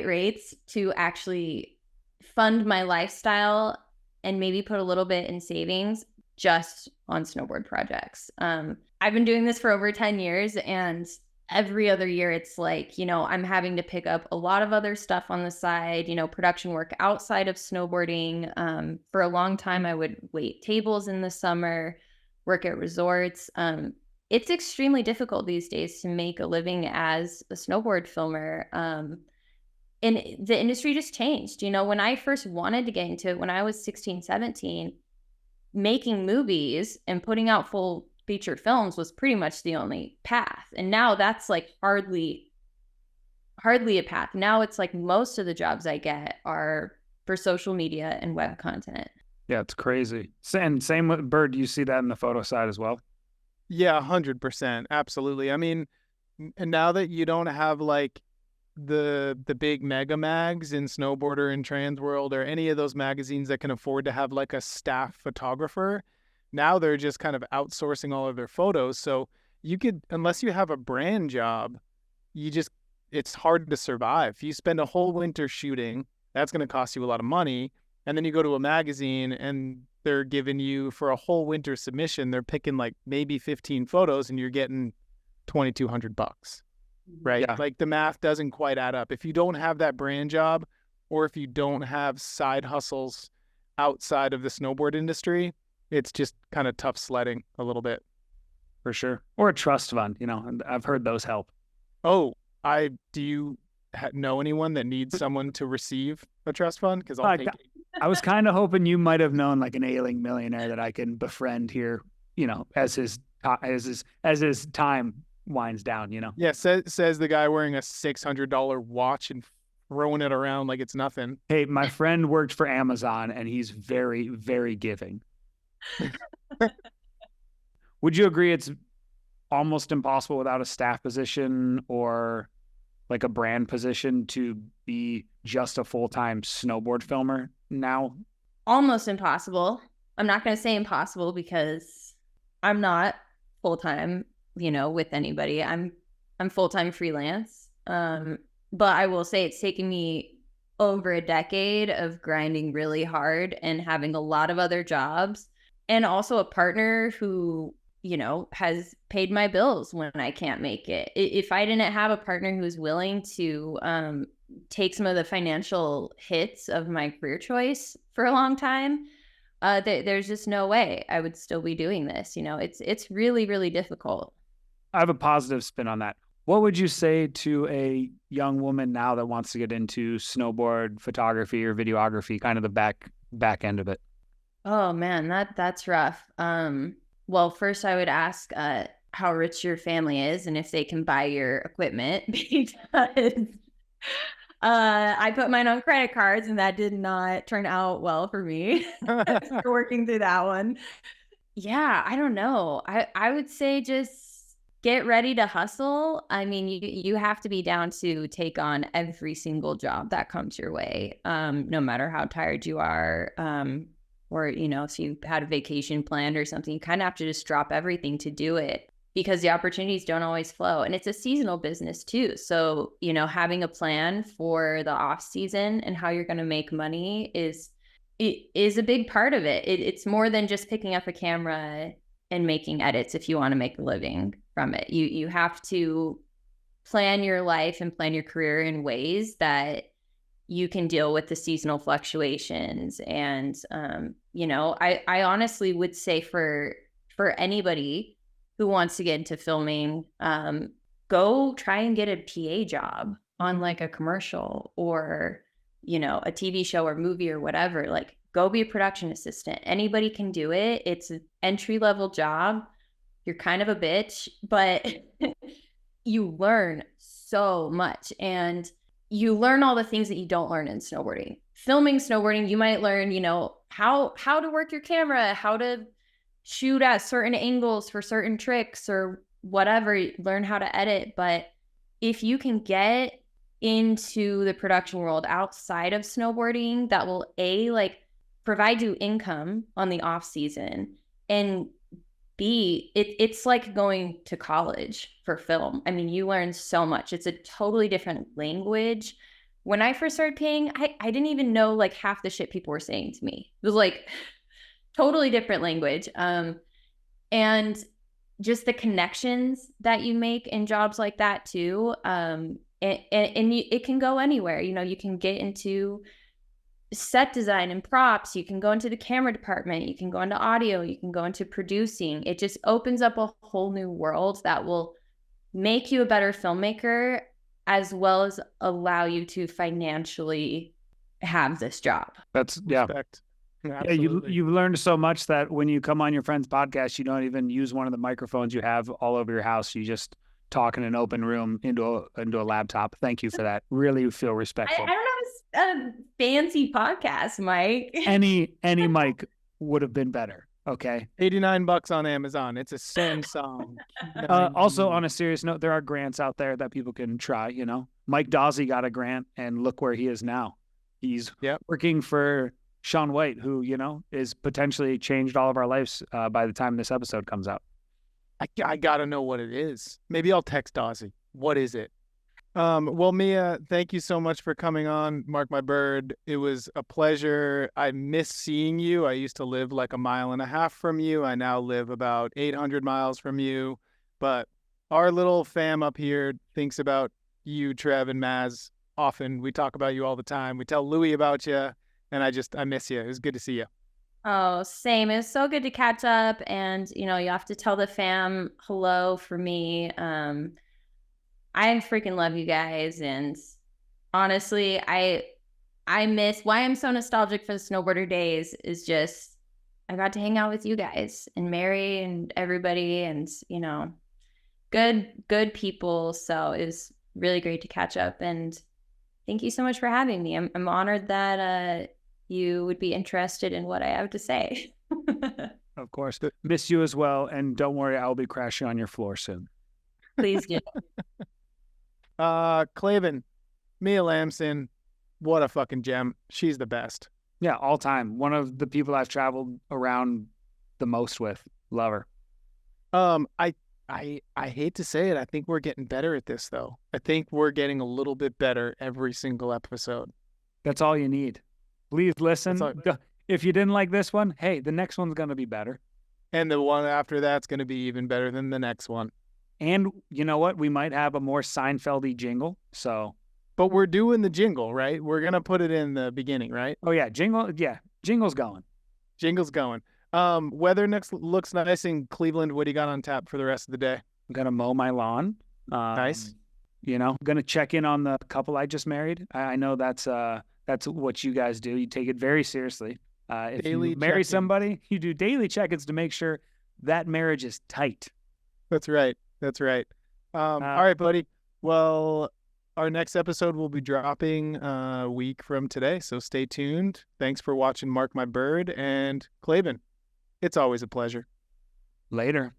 Speaker 3: rates to actually fund my lifestyle and maybe put a little bit in savings just on snowboard projects. I've been doing this for over 10 years, and every other year it's like, I'm having to pick up a lot of other stuff on the side, production work outside of snowboarding. For a long time, I would wait tables in the summer, work at resorts. It's extremely difficult these days to make a living as a snowboard filmer. And the industry just changed. When I first wanted to get into it, when I was 16, 17, making movies and putting out full feature films was pretty much the only path. And now that's like hardly a path. Now it's like most of the jobs I get are for social media and web content.
Speaker 2: Yeah, it's crazy. And same with Bird. Do you see that in the photo side as well?
Speaker 1: Yeah, 100%. Absolutely. And now that you don't have like the big mega mags in Snowboarder and Transworld or any of those magazines that can afford to have like a staff photographer, now they're just kind of outsourcing all of their photos. So you could, unless you have a brand job, it's hard to survive. You spend a whole winter shooting, that's going to cost you a lot of money. And then you go to a magazine and they're giving you, for a whole winter submission, they're picking like maybe 15 photos and you're getting $2,200, right?
Speaker 2: Yeah.
Speaker 1: Like the math doesn't quite add up. If you don't have that brand job, or if you don't have side hustles outside of the snowboard industry, it's just kind of tough sledding a little bit.
Speaker 2: For sure. Or a trust fund, I've heard those help.
Speaker 1: Oh, do you know anyone that needs someone to receive a trust fund? Because I'll take it.
Speaker 2: I was kind of hoping you might have known like an ailing millionaire that I can befriend here, as his time winds down,
Speaker 1: Yeah, says the guy wearing a $600 watch and throwing it around like it's nothing.
Speaker 2: Hey, my friend worked for Amazon and he's very, very giving. Would you agree it's almost impossible without a staff position or like a brand position to be just a full-time snowboard filmer now?
Speaker 3: Almost impossible. I'm not going to say impossible because I'm not. full-time, with anybody. I'm full-time freelance. But I will say it's taken me over a decade of grinding really hard and having a lot of other jobs, and also a partner who, has paid my bills when I can't make it. If I didn't have a partner who's willing to take some of the financial hits of my career choice for a long time, there's just no way I would still be doing this. It's really, really difficult.
Speaker 2: I have a positive spin on that. What would you say to a young woman now that wants to get into snowboard photography or videography, kind of the back end of it?
Speaker 3: Oh man, that's rough. Well, first I would ask how rich your family is and if they can buy your equipment, because I put mine on credit cards and that did not turn out well for me. Working through that one. Yeah, I don't know. I would say just get ready to hustle. I mean, you have to be down to take on every single job that comes your way, no matter how tired you are, or, if you had a vacation planned or something. You kind of have to just drop everything to do it, because the opportunities don't always flow. And it's a seasonal business too. So, having a plan for the off season and how you're going to make money is a big part of it. It's more than just picking up a camera and making edits if you want to make a living from it. You have to plan your life and plan your career in ways that you can deal with the seasonal fluctuations. And, I honestly would say for anybody who wants to get into filming, go try and get a PA job on like a commercial or, a TV show or movie or whatever. Like, go be a production assistant. Anybody can do it. It's an entry-level job. You're kind of a bitch, but you learn so much, and you learn all the things that you don't learn in snowboarding. Filming snowboarding, you might learn, how to work your camera, how to shoot at certain angles for certain tricks or whatever, learn how to edit. But if you can get into the production world outside of snowboarding, that will provide you income on the off season, and B, it's like going to college for film. I mean, you learn so much. It's a totally different language. When I first started paying, I didn't even know like half the shit people were saying to me. It was like totally different language. And just the connections that you make in jobs like that too. It can go anywhere. You can get into set design and props. You can go into the camera department. You can go into audio. You can go into producing. It just opens up a whole new world that will make you a better filmmaker, as well as allow you to financially have this job.
Speaker 2: That's yeah.
Speaker 1: Respect.
Speaker 2: Yeah, you've learned so much that when you come on your friend's podcast, you don't even use one of the microphones you have all over your house. You just talk in an open room into a laptop. Thank you for that. Really feel respectful.
Speaker 3: I don't have a fancy podcast, Mike.
Speaker 2: Any mic would have been better. Okay.
Speaker 1: $89 on Amazon. It's a Samsung.
Speaker 2: Also, on a serious note, there are grants out there that people can try. Mike Dawsey got a grant, and look where he is now. He's working for Sean White, who, is potentially changed all of our lives by the time this episode comes out.
Speaker 1: I got to know what it is. Maybe I'll text Dawsey. What is it? Well, Mia, thank you so much for coming on Mark My Bird. It was a pleasure. I miss seeing you. I used to live like 1.5 miles from you. I now live about 800 miles from you. But our little fam up here thinks about you, Trev, and Maz often. We talk about you all the time. We tell Louie about you, and I miss you. It was good to see you.
Speaker 3: Oh, same. It was so good to catch up, and you have to tell the fam hello for me. I freaking love you guys, and honestly, I miss why I'm so nostalgic for the snowboarder days is just I got to hang out with you guys and Mary and everybody, and good people. So it was really great to catch up, and thank you so much for having me. I'm honored that you would be interested in what I have to say.
Speaker 2: Of course. Miss you as well, and don't worry, I'll be crashing on your floor soon.
Speaker 3: Please do.
Speaker 1: Clavin, Mia Lambson, what a fucking gem. She's the best.
Speaker 2: Yeah, all time. One of the people I've traveled around the most with. Love her.
Speaker 1: I hate to say it. I think we're getting better at this, though. I think we're getting a little bit better every single episode.
Speaker 2: That's all you need. Please listen. If you didn't like this one, hey, the next one's going to be better.
Speaker 1: And the one after that's going to be even better than the next one.
Speaker 2: And you know what? We might have a more Seinfeld-y jingle. So,
Speaker 1: but we're doing the jingle, right? We're going to put it in the beginning, right?
Speaker 2: Oh, yeah. Jingle. Yeah. Jingle's going.
Speaker 1: Jingle's going. Weather next looks nice in Cleveland. What do you got on tap for the rest of the day?
Speaker 2: I'm going to mow my lawn.
Speaker 1: Nice.
Speaker 2: You know, I'm going to check in on the couple I just married. I know that's what you guys do. You take it very seriously. If
Speaker 1: Daily
Speaker 2: you marry
Speaker 1: check-in.
Speaker 2: somebody, you do daily check-ins to make sure that marriage is tight.
Speaker 1: That's right. That's right. All right, buddy. Well, our next episode will be dropping a week from today, so stay tuned. Thanks for watching Mark My Bird, and Clavin, it's always a pleasure.
Speaker 2: Later.